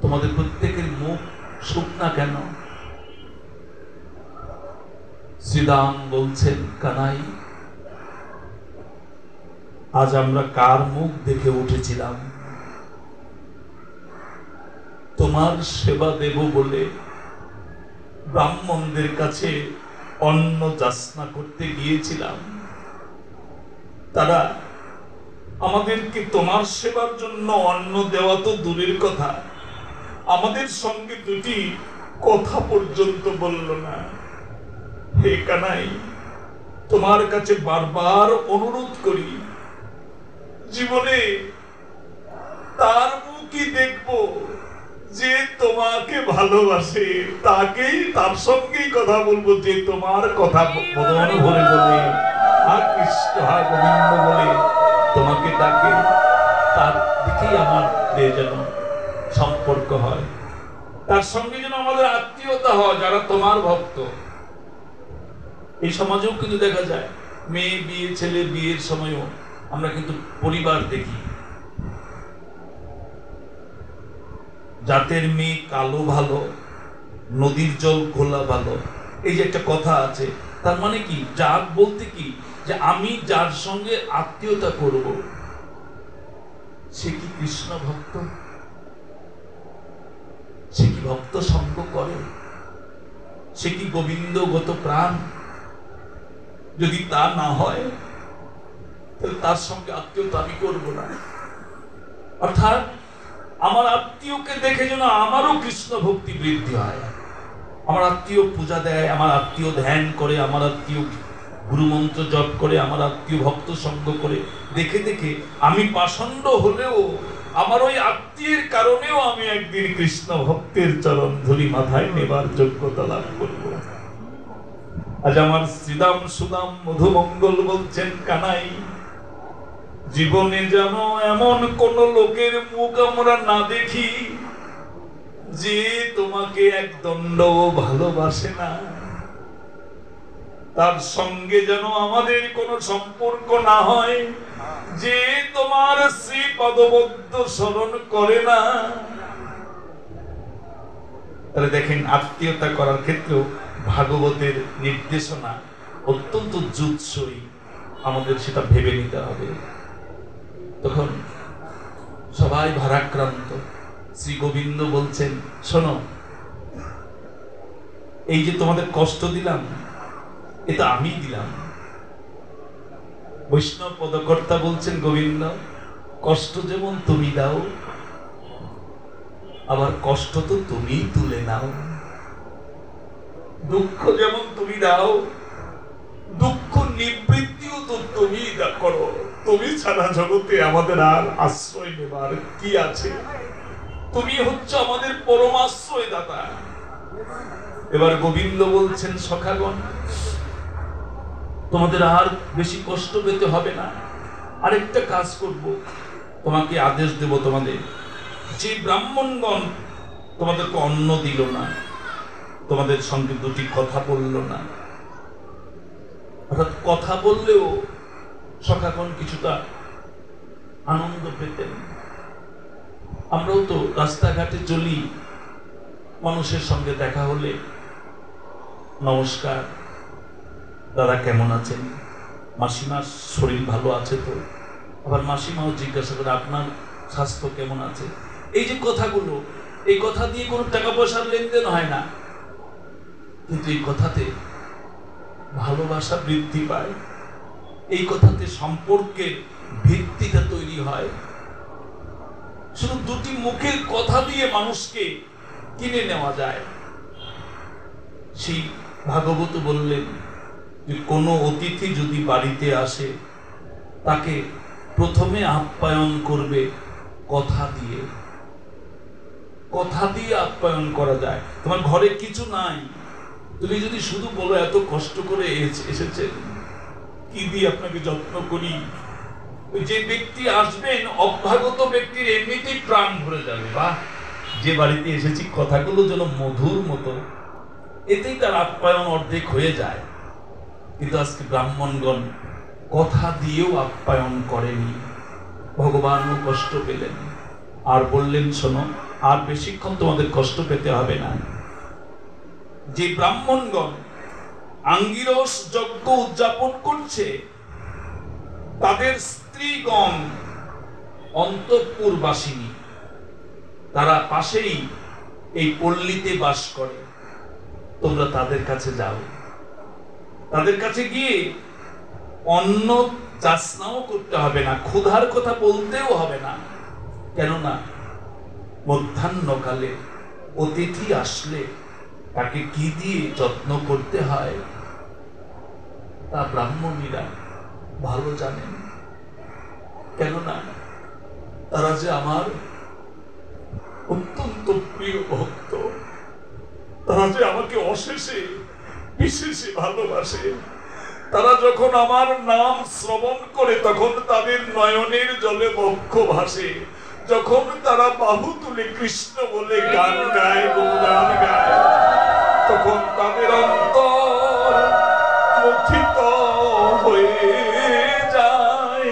তোমাদের প্রত্যেকের মুখ শুকনা কেন? শ্রীদাম বলছেন, কানাই আজ আমরা কার মুখ দেখে উঠেছিলাম? তোমার সেবা দেব বলে ব্রাহ্মণদের কাছে অন্ন যাচনা করতে গিয়েছিলাম। তারা আমাদেরকে তোমার সেবার জন্য অন্ন দেওয়া তো দূরের কথা, আমাদের সঙ্গে দুটি কথা পর্যন্ত বলল না। হে কানাই, তোমার কাছে বারবার অনুরোধ করি, জীবনে তার মুখই দেখবো যে তোমাকে ভালোবাসে, তাকেই তার সঙ্গেই কথা বলবো, যে তোমার কথা মদন ভরে বলে, আর কৃষ্ণ হা গোবিন্দ বলে তোমাকে ডাকে, তার দিকেই আমার যেন সম্পর্ক হয়, তার সঙ্গে যেন আমাদের আত্মীয়তা হয় যারা তোমার ভক্ত। এই সমাজেও কিন্তু দেখা যায় মেয়ে বিয়ে, ছেলে বিয়ের সময়ও আমরা কিন্তু পরিবার দেখি। জাতের মেয়ে কালো ভালো, নদীর জল ঘোলা ভালো, এই যে একটা কথা আছে, তার মানে কি? জাত বলতে কি? যে আমি যার সঙ্গে আত্মীয়তা করব সে কি কৃষ্ণ ভক্ত? সে কি ভক্ত সঙ্গ করে? সে কি গোবিন্দগত প্রাণ? যদি তা না হয় তাহলে তার সঙ্গে আত্মীয়তা আমি করব না। অর্থাৎ আমার আত্মীয়কে দেখে যেন আমারও কৃষ্ণ ভক্তি বৃদ্ধি হয়। আমার আত্মীয় পূজা দেয়, আমার আত্মীয় ধ্যান করে, আমার আত্মীয় গুরুমন্ত্র জপ করে, আমার আত্মীয় ভক্ত সঙ্গ করে, দেখে দেখে আমি পাষণ্ড হলেও আমার ওই আত্মীয়ের কারণেও আমি একদিন কৃষ্ণ ভক্তের চরণ ধুলি মাথায় নেবার যোগ্যতা লাভ করব। আজ আমার শ্রীদাম সুদাম মধুমঙ্গল বলছেন, কানাই জীবনে যেন এমন কোন লোকের মুখ আমরা না দেখি যে তোমাকে এক দণ্ড ভালোবাসে না, তার সঙ্গে যেন আমাদের কোনো সম্পর্ক না হয় যে তোমার শ্রী পদবদ্ধ স্মরণ করে না। তাহলে দেখেন, আত্মীয়তা করার ক্ষেত্রেও ভাগবতের নির্দেশনা অত্যন্ত জুৎসই, আমাদের সেটা ভেবে নিতে হবে। তখন সবাই ভারাক্রান্ত। শ্রী গোবিন্দ বলছেন, শোনো, এই যে তোমাদের কষ্ট দিলাম, এটা আমি দিলাম। বৈষ্ণব পদকর্তা বলছেন, গোবিন্দ, কষ্ট যেমন তুমি দাও, আবার কষ্ট তো তুমি তুলে নাও। দুঃখ যেমন তুমি দাও, দুঃখ নিবৃত্তিও তো তুমি করো। তুমি ছাড়া জগতে আমাদের আর আশ্রয় নেবার কি আছে? তুমি হচ্ছে আমাদের পরমাশ্রয় দাতা। এবার গোবিন্দ বলছেন, সখাগণ, তোমাদের আর বেশি কষ্ট পেতে হবে না। আরেকটা কাজ করব, তোমাকে আদেশ দেব, তোমাদের যে ব্রাহ্মণগণ তোমাদেরকে অন্ন দিল না, তোমাদের সঙ্গে দুটি কথা বলল না, অর্থাৎ কথা বললেও সখাগণ কিছুটা আনন্দ পেতেন। আমরাও তো রাস্তাঘাটে চলি, মানুষের সঙ্গে দেখা হলে নমস্কার, দাদা কেমন আছেন, মাসিমার শরীর ভালো আছে তো? আবার মাসিমাও জিজ্ঞাসা করে, আপনার স্বাস্থ্য কেমন আছে? এই যে কথাগুলো, এই কথা দিয়ে কোনো টাকা পয়সার লেনদেন হয় না, কিন্তু এই কথাতে ভালোবাসা বৃদ্ধি পায়, এই কথাতে সম্পর্কের ভিত্তিটা তৈরি হয়। শুধু দুটি মুখের কথা দিয়ে মানুষকে কিনে নেওয়া যায়। সেই ভাগবত বললেন যে কোনো অতিথি যদি বাড়িতে আসে, তাকে প্রথমে আপ্যায়ন করবে কথা দিয়ে। কথা দিয়ে আপ্যায়ন করা যায়। তোমার ঘরে কিছু নাই, তুমি যদি শুধু বলো এত কষ্ট করে এসেছে, কি দিয়ে আপনাকে যত্ন করি, যে ব্যক্তি আসবেন অভ্যাগত ব্যক্তির এমনিতেই প্রাণ ভরে যাবে, বা যে বাড়িতে এসেছি কথাগুলো যেন মধুর মতো, এতেই তার আপ্যায়ন অর্ধেক হয়ে যায়। কিন্তু আজকে ব্রাহ্মণগণ কথা দিয়েও আপ্যায়ন করেনি, ভগবানও কষ্ট পেলেন। আর বললেন, শোনো, আর বেশিক্ষণ তোমাদের কষ্ট পেতে হবে না। যে ব্রাহ্মণগণ আঙ্গিরস যজ্ঞ উদযাপন করছে, তাদের স্ত্রীগণ অন্তঃপুরবাসিনী, তারা পাশেই এই পল্লীতে বাস করে। তোমরা তাদের কাছে যাও, তাদের কাছে গিয়ে অন্ন যাচনাও করতে হবে না, ক্ষুধার কথা বলতেও হবে না। কেননা মধ্যাহ্নকালে অতিথি আসলে তাকে কি দিয়ে যত্ন করতে হয় তা ব্রাহ্মণীরা ভালো জানেন। কেননা তারা যে আমার অত্যন্ত প্রিয় ভক্ত, তারা যে আমাকে অশেষে বিশেষে ভালোবাসে। তারা যখন আমার নাম শ্রবণ করে, তখন তাদের নয়নের জলে বক্ষ ভাসে। যখন তারা বাহু তুলে কৃষ্ণ বলে গান গায়, গুণগান গায়, তখন তাদের অন্তর মথিত হয়ে যায়,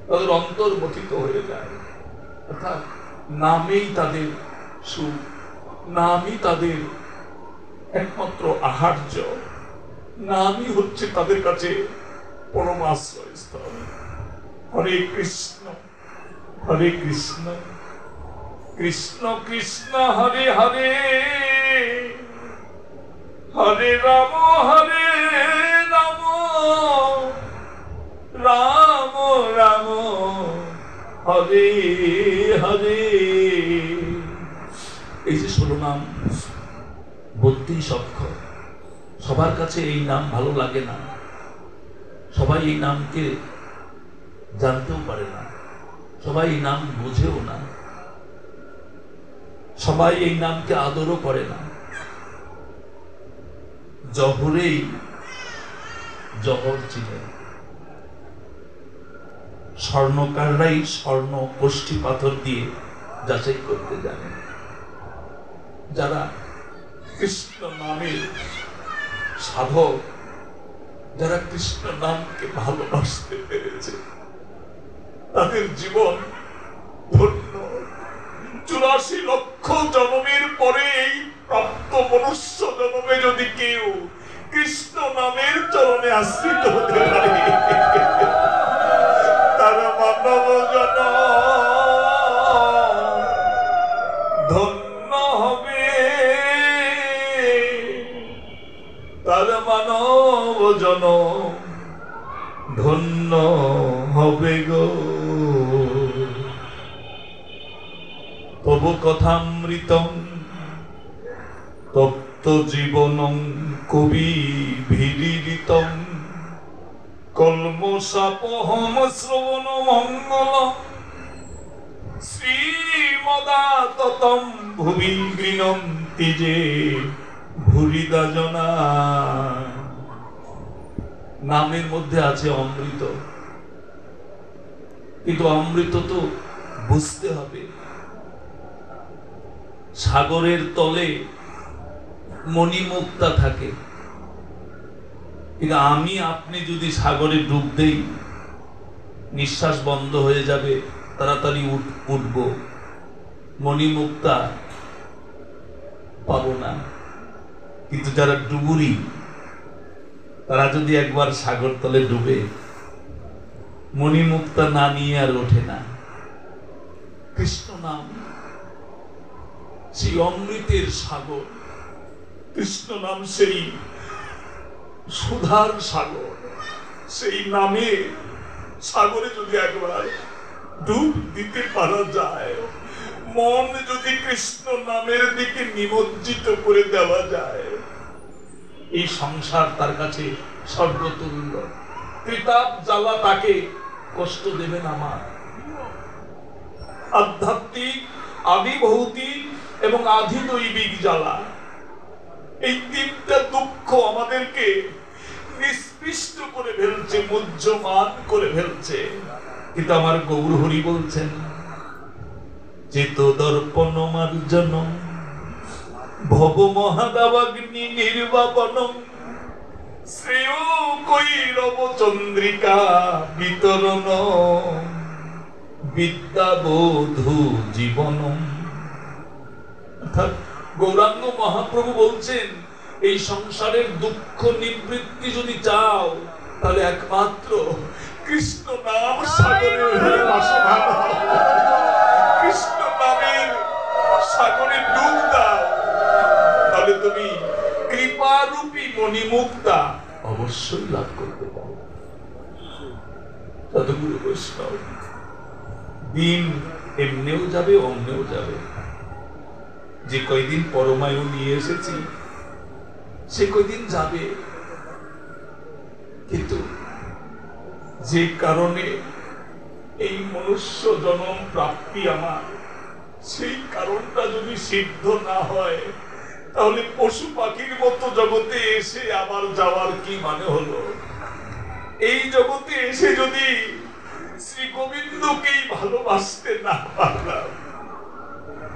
তাদের অন্তর মথিত হয়ে যায়। অর্থাৎ নামেই তাদের সুখ, নামই তাদের একমাত্র আহার্য, নামই হচ্ছে তাদের কাছে পরম আশ্রয়স্থল। হরে কৃষ্ণ হরে কৃষ্ণ, কৃষ্ণ কৃষ্ণ হরে হরে, হরে রাম রাম রাম হরে হরে। এই যে 16 নাম, 32 অক্ষর, সবার কাছে এই নাম ভালো লাগে না, সবাই এই নামকে জানতেও পারে না, সবাই এই নাম বোঝেও না, সবাই এই নামকে আদরও করে না। জহরেই জহর ছিলেন। স্বর্ণকাররাই স্বর্ণ কোষ্ঠী পাথর দিয়ে যাচাই করতে জানেন। যারা কৃষ্ণ নামের সাধক, যারা কৃষ্ণ নামকে ভালোবাসতে পেরেছে, তাদের জীবন ধন্য। 84 লক্ষ জন্মের পরে এই প্রাপ্ত মনুষ্য জন্মে যদি কেউ কৃষ্ণ নামের চরণে আশ্রিত হতে পারে, তারা মানব জন্ম ধন্য হবে, তারা মানব জন্ম ধন্য হবে গো। তব কথামৃতং তপ্ত জীবনং কবি ভিরিতং কলমশাপহম শ্রবণ মঙ্গল শ্রীমদাততম ভুবি গৃণন্তি যে ভুরিদা জনা। নামের মধ্যে আছে অমৃত, কিন্তু অমৃত তো বুঝতে হবে। সাগরের তলে মণিমুক্তা থাকে, কিন্তু আমি আপনি যদি সাগরে ডুব দেই, নিঃশ্বাস বন্ধ হয়ে যাবে, তাড়াতাড়ি উঠব, মণিমুক্তা পাবো না। কিন্তু যারা ডুবুরি, তারা যদি একবার সাগর তলে ডুবে, মণিমুক্তা না নিয়ে আর ওঠে না। কৃষ্ণ নাম সেই অমৃতের সাগর, কৃষ্ণ নাম সেই সুধার সাগর। সেই নামে সাগরে যদি একবার ডুব দিতে পারা যায়, মন যদি কৃষ্ণ নামের দিকে নিমজ্জিত করে দেওয়া যায়, এই সংসার তার কাছে স্বর্গতুল্য। ত্রিতাপ জ্বালা তাকে কষ্ট দেবে না। আমার আধ্যাত্মিক, আদি ভৌতিক এবং আধি দৈবিক জ্বালা, এই তিনটা দুঃখ আমাদেরকে নিষ্পৃষ্ট করে ফেলছে, মুহ্যমান করে ফেলছে। কিন্তু আমার গৌর হরি বলছেন, চেত দর্পণ মার্জন ভব মহাদাবাগ্নি নির্বাপন শ্রেয় কৈরব চন্দ্রিকা বিতরণ বিদ্যাবোধু জীবন। অর্থাৎ গৌরাঙ্গ মহাপ্রভু বলছেন, এই সংসারের দুঃখ নিবৃত্তি যদি চাও, তাহলে একমাত্র কৃষ্ণ নাম সাগরে কৃষ্ণ নামের সাগরে ডুব দাও, তাহলে তুমি কৃপারূপী মণিমুক্তা অবশ্যই লাভ করতে পারো। সদ্গুরু বৈষ্ণব, দিন এমনিও যাবে, অমনেও যাবে। যে কয়দিন পরমায়ু নিয়ে এসেছি, সে কয়দিন যাবে। কিন্তু যে কারণে এই মনুষ্য জন্ম প্রাপ্তি আমার, সেই কারণটা যদি সিদ্ধ না হয়, তাহলে পশু পাখির মতো জগতে এসে আবার যাওয়ার কি মানে হলো? এই জগতে এসে যদি শ্রী গোবিন্দকেই ভালোবাসতে না পারলাম,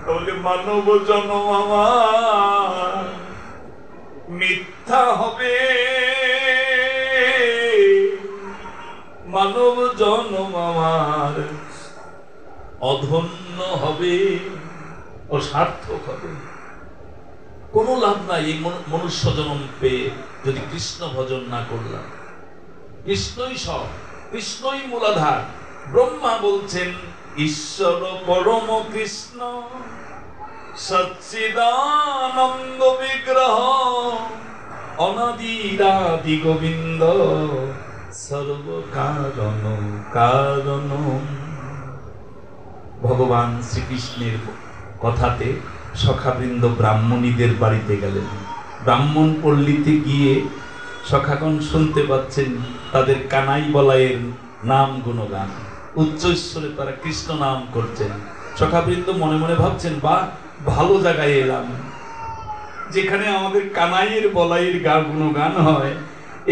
তাহলে মানব জন্ম আমার মিথ্যা হবে, মানব জন্ম আমার অধন্য হবে, অসার্থক হবে। কোনো লাভ নাই এই মনুষ্য জন্ম পেয়ে যদি কৃষ্ণ ভজন না করলাম। কৃষ্ণই সব, কৃষ্ণই মূলাধার। ব্রহ্মা বলছেন, ঈশ্বর পরম কৃষ্ণ সচ্চিদানন্দ বিগ্রহ অনাদিরাদি গোবিন্দ সর্ব কারণ কারণ। ভগবান শ্রীকৃষ্ণের কথাতে সখাবৃন্দ ব্রাহ্মণীদের বাড়িতে গেলেন। ব্রাহ্মণ পল্লীতে গিয়ে সখাগণ শুনতে পাচ্ছেন তাদের কানাই বলাইয়ের নাম গুণগান, উচ্চস্বরে তারা কৃষ্ণ নাম করছেন। সখাবৃন্দ মনে মনে ভাবছেন, বাহ, ভালো জায়গায় এলাম। যেখানে আমাদের কানাইয়ের বলাইয়ের গুণগান হয়,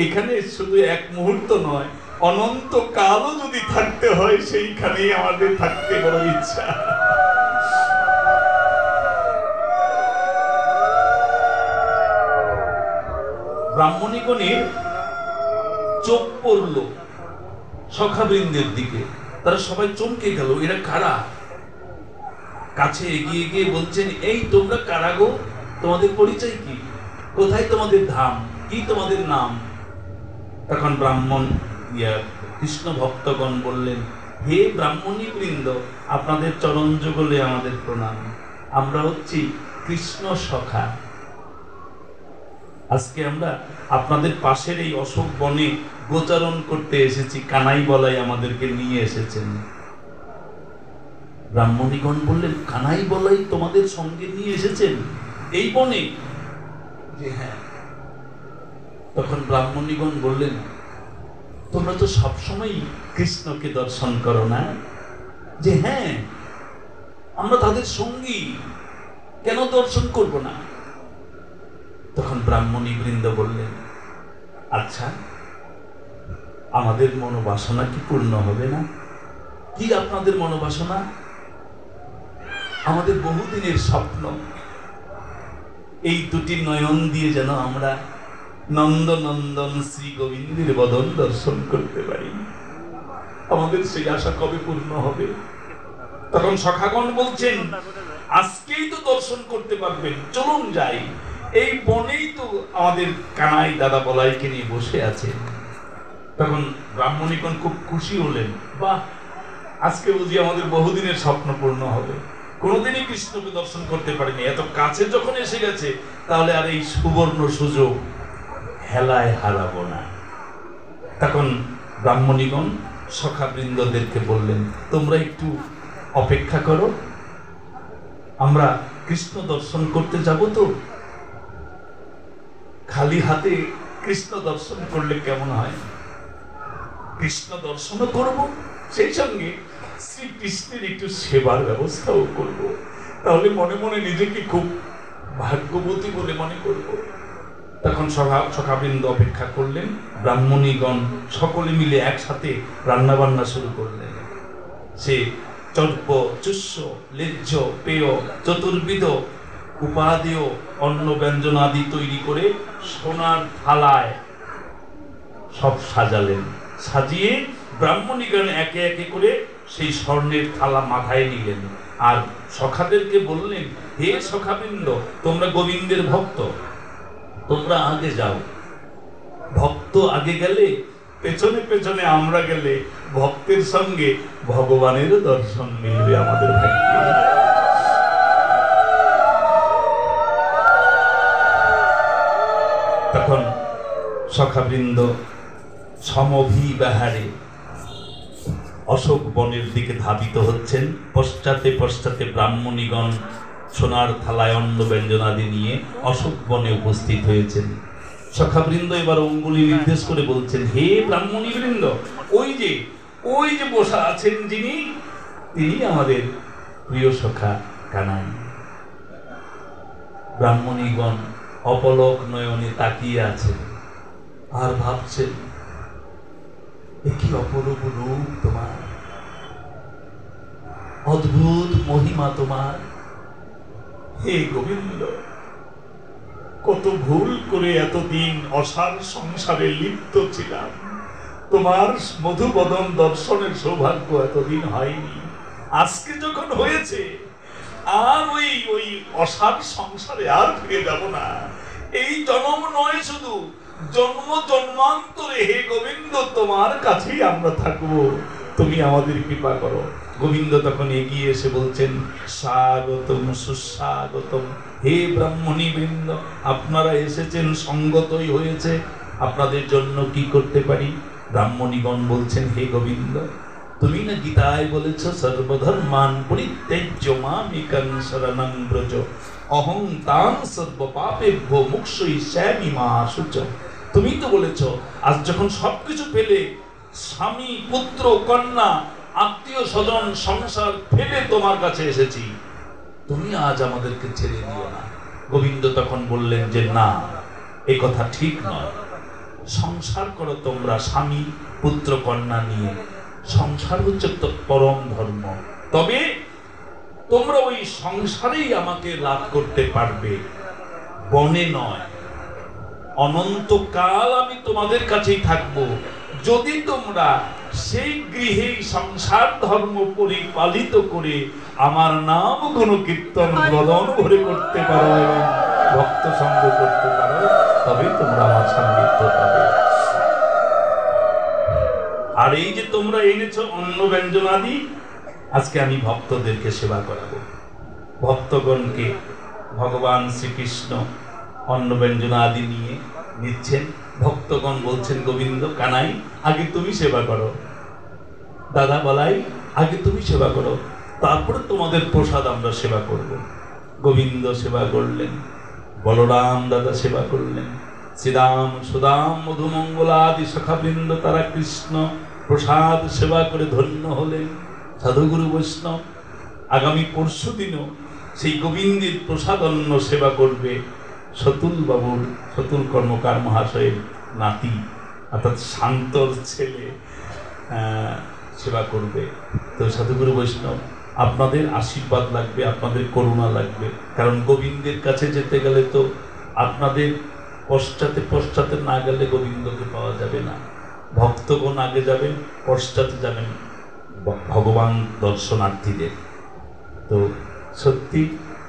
এখানে শুধু এক মুহূর্ত নয়, অনন্ত কালও যদি থাকতে হয় সেইখানেই আমাদের থাকতে বড় ইচ্ছা। ব্রাহ্মণীগণের চোখ পড়ল সখাবৃন্দের দিকে, তারা সবাই চমকে গেল, এরা কারা? কাছে এগিয়ে গিয়ে বলছেন, এই তোমরা কারা গো? তোমাদের পরিচয় কি? কোথায় তোমাদের ধাম? কি তোমাদের নাম? তখন ব্রাহ্মণ কৃষ্ণ ভক্তগণ বললেন, হে ব্রাহ্মণী বৃন্দ, আপনাদের চরণ যুগলে আমাদের প্রণাম। আমরা হচ্ছি কৃষ্ণ সখা। আজকে আমরা আপনাদের পাশের এই অশোক বনে গোচারণ করতে এসেছি, কানাই বলাই আমাদেরকে নিয়ে এসেছেন। ব্রাহ্মণীগণ বললেন, কানাই বলাই তোমাদের সঙ্গে নিয়ে এসেছেন এই বনে? যে হ্যাঁ। তখন ব্রাহ্মণীগণ বললেন, তোমরা তো সবসময় কৃষ্ণকে দর্শন করো না? যে হ্যাঁ, আমরা তাদের সঙ্গী, কেন দর্শন করব না? তখন ব্রাহ্মণী বৃন্দ বললেন, আচ্ছা, আমাদের মনোবাসনা কি পূর্ণ হবে না? কি আপনাদের মনোবাসনা? আমাদের বহুদিনের স্বপ্ন, এই দুটি নয়ন দিয়ে যেন আমরা নন্দনন্দন শ্রী গোবিন্দের বদন দর্শন করতে পারি। আমাদের সেই আশা কবে পূর্ণ হবে? তখন সখাগণ বলছেন, আজকেই তো দর্শন করতে পারবেন, চলুন যাই। এই বনেই তো আমাদের কানাই দাদা বলাইকে নিয়ে বসে আছে। তখন ব্রাহ্মণীগণ খুব খুশি হলেন, বাহ, আজকে বুঝি আমাদের বহুদিনের স্বপ্ন পূর্ণ হবে। কোনোদিনই কৃষ্ণকে দর্শন করতে পারিনি, এত কাছে যখন এসে গেছে, তাহলে আর এই সুবর্ণ সুযোগ হেলায় হারাবো না। তখন ব্রাহ্মণীগণ সখাবৃন্দদেরকে বললেন, তোমরা একটু অপেক্ষা করো, আমরা কৃষ্ণ দর্শন করতে যাব তো। খালি হাতে কৃষ্ণ দর্শন করলে কেমন হয়? কৃষ্ণ দর্শনও করব, সেই সঙ্গে শ্রীকৃষ্ণের একটু সেবার ব্যবস্থাও করব। তাহলে মনে মনে নিজেকে খুব ভাগ্যবতী বলে মনে করব। তখন সখাবৃন্দ অপেক্ষা করলেন। ব্রাহ্মণীগণ সকলে মিলে একসাথে রান্না বান্না শুরু করলেন। সে চর্প, চুষ্য, লেজ্জ, পেয়, চতুর্বিধ উপাদেয় অন্ন ব্যঞ্জন আদি তৈরি করে সোনার থালায় সব সাজালেন। সাজিয়ে ব্রাহ্মণীগণ একে একে করে সেই স্বর্ণের থালা মাথায় নিলেন। আর সখাদেরকে বললেন, হে সখাবৃন্দ, তোমরা গোবিন্দের ভক্ত, তোমরা আগে যাও। ভক্ত আগে গেলে, পেছনে পেছনে আমরা গেলে ভক্তের সঙ্গে ভগবানের দর্শন মিলবে আমাদের ভাগ্যে। তখন সখাবৃন্দ সমভিবাহারে অশোক বনের দিকে ধাবিত হচ্ছেন। পশ্চাতে পশ্চাতে ব্রাহ্মণীগণ সোনার থালায় অন্ন ব্যঞ্জনাদি নিয়ে অশোক বনে উপস্থিত হয়েছেন। সখাবৃন্দ এবার অঙ্গুলি নির্দেশ করে বলছেন, হে ব্রাহ্মণী বৃন্দ, ওই যে বসা আছেন যিনি, তিনি আমাদের প্রিয় সখা কানাই। ব্রাহ্মণীগণ অপলক নয়নে তাকিয়ে আছেন আর ভাবছেন, এ কি অপরূপ রূপ তোমার, অদ্ভুত মহিমা তোমার। হে গোবিন্দ, কত ভুল করে এতদিন অসার সংসারে লিপ্ত ছিলাম, তোমার মধুবদন দর্শনের সৌভাগ্য এতদিন হয়নি। আজকে যখন হয়েছে, আর ওই অসার সংসারে আর ফিরে যাব না। এই জন্ম নয়, শুধু জন্ম জন্মান্তরে হে গোবিন্দ তোমার কাছেই আমরা থাকবো, তুমি আমাদের কৃপা করো। গোবিন্দ তখন এগিয়ে এসে বলছেন, স্বাগতম সুস্বাগতম, হে ব্রাহ্মণী বৃন্দ, আপনারা এসেছেন, সঙ্গতই হয়েছে, আপনাদের জন্য কি করতে পারি? ব্রাহ্মণীগণ বলছেন, হে গোবিন্দ, তুমি না গীতায় বলেছ, সর্বধর্মান পরিত্যজ্য মামেকং শরণং ব্রজ, অহং তাং সর্ব পাপেভ্যো মোক্ষয়িষ্যামি মা শুচঃ। তুমি তো বলেছ, আজ যখন সবকিছু পেলে, স্বামী, পুত্র, কন্যা, আত্মীয় স্বজন, সংসার ফেলে তোমার কাছে এসেছি, তুমি আজ আমাদেরকে ছেড়ে দিও না। গোবিন্দ তখন বললেন যে না, এ কথা ঠিক নয়। সংসার করো তোমরা স্বামী পুত্র কন্যা নিয়ে, সংসার হচ্ছে তো পরম ধর্ম। তবে তোমরা ওই সংসারেই আমাকে লাভ করতে পারবে, বনে নয়। অনন্তকাল আমি তোমাদের কাছেই থাকবো যদি তোমরা সেই গৃহেই সংসার ধর্ম পরিপালিত করে আমার নাম গুণ কীর্তন বদন ভরে করতে পারো এবং ভক্ত সঙ্গ করতে পারো, তবে তোমরা আমার সান্নিধ্য পাবে। আর এই যে তোমরা এনেছো অন্ন ব্যঞ্জন আদি, আজকে আমি ভক্তদেরকে সেবা করাবো। ভক্তগণকে ভগবান শ্রীকৃষ্ণ অন্ন ব্যঞ্জন আদি নিয়ে নিচ্ছেন। ভক্তগণ বলছেন গোবিন্দ কানাই আগে তুমি সেবা করো, দাদা বলাই আগে তুমি সেবা করো, তারপরে তোমাদের প্রসাদ আমরা সেবা করব। গোবিন্দ সেবা করলেন, বলরাম দাদা সেবা করলেন, শ্রীরাম সুদাম মধুমঙ্গলা আদি সখাবৃন্দ তারা কৃষ্ণ প্রসাদ সেবা করে ধন্য হলেন। সাধুগুরু বৈষ্ণব আগামী পরশু দিনও সেই গোবিন্দের প্রসাদন্ন সেবা করবে সতুল বাবুর, সতুল কর্মকার মহাশয়ের নাতি অর্থাৎ শান্তর ছেলে সেবা করবে। তো সাধুগুরু বৈষ্ণব আপনাদের আশীর্বাদ লাগবে, আপনাদের করুণা লাগবে, কারণ গোবিন্দের কাছে যেতে গেলে তো আপনাদের পশ্চাতে পশ্চাতে না গেলে গোবিন্দকে পাওয়া যাবে না। ভক্তগণ আগে যাবেন, পশ্চাতে যাবেন ভগবান দর্শনার্থীদের। তো সত্যি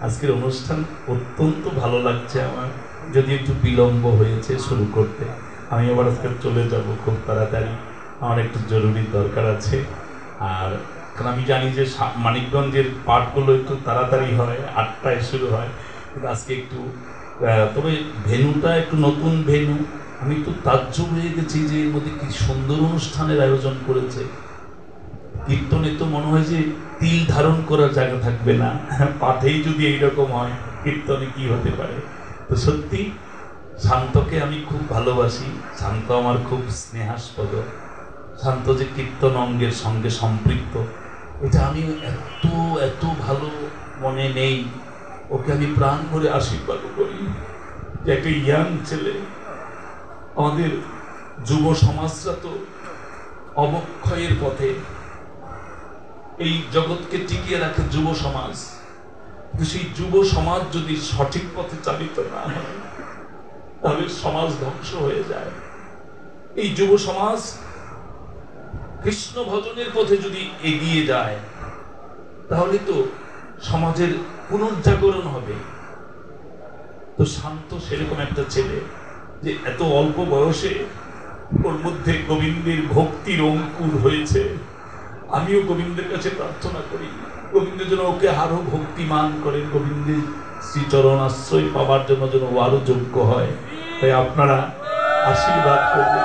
আজকের অনুষ্ঠান অত্যন্ত ভালো লাগছে আমার, যদি একটু বিলম্ব হয়েছে শুরু করতে। আমি আবার আজকে চলে যাব খুব তাড়াতাড়ি, আমার একটু জরুরি দরকার আছে। আর কারণ আমি জানি যে মানিকগঞ্জের পাঠগুলো একটু তাড়াতাড়ি হয়, 8টায় শুরু হয়, কিন্তু আজকে একটু তবে ভেন্যুটা একটু নতুন ভেন্যু। আমি একটু তাজ্জব হয়ে গেছি যে এর মধ্যে কি সুন্দর অনুষ্ঠানের আয়োজন করেছে। কীর্তনে তো মনে হয় যে তিল ধারণ করার জায়গা থাকবে না, পাঠেই যদি এইরকম হয় কীর্তনে কি হতে পারে। তো সত্যি শান্তকে আমি খুব ভালোবাসি, শান্ত আমার খুব স্নেহাস্পদ। শান্ত যে কীর্তন অঙ্গের সঙ্গে সম্পৃক্ত, এটা আমি এত এত ভালো মনে নেই। ওকে আমি প্রাণ ভরে আশীর্বাদ করি যে একটা ইয়াং ছেলে। আমাদের যুব সমাজরা তো অবক্ষয়ের পথে, এই জগৎকে টিকিয়ে রাখে যুব সমাজ, কিন্তু সেই যুব সমাজ যদি সঠিক পথে চালিত না হয় তাহলে সমাজ ধ্বংস হয়ে যায়। এই যুব সমাজ কৃষ্ণ ভজনের পথে যদি এগিয়ে যায় তাহলে তো সমাজের পুনর্জাগরণ হবে। তো শান্ত সেরকম একটা ছেলে যে এত অল্প বয়সে ওর মধ্যে গোবিন্দের ভক্তির অঙ্কুর হয়েছে। আমিও গোবিন্দের কাছে প্রার্থনা করি গোবিন্দের জন্য ওকে আরো ভক্তিমান করেন, গোবিন্দের শ্রীচরণ আশ্রয় পাওয়ার জন্য যেন ও আরো যোগ্য হয়। তাই আপনারা আশীর্বাদ করবেন।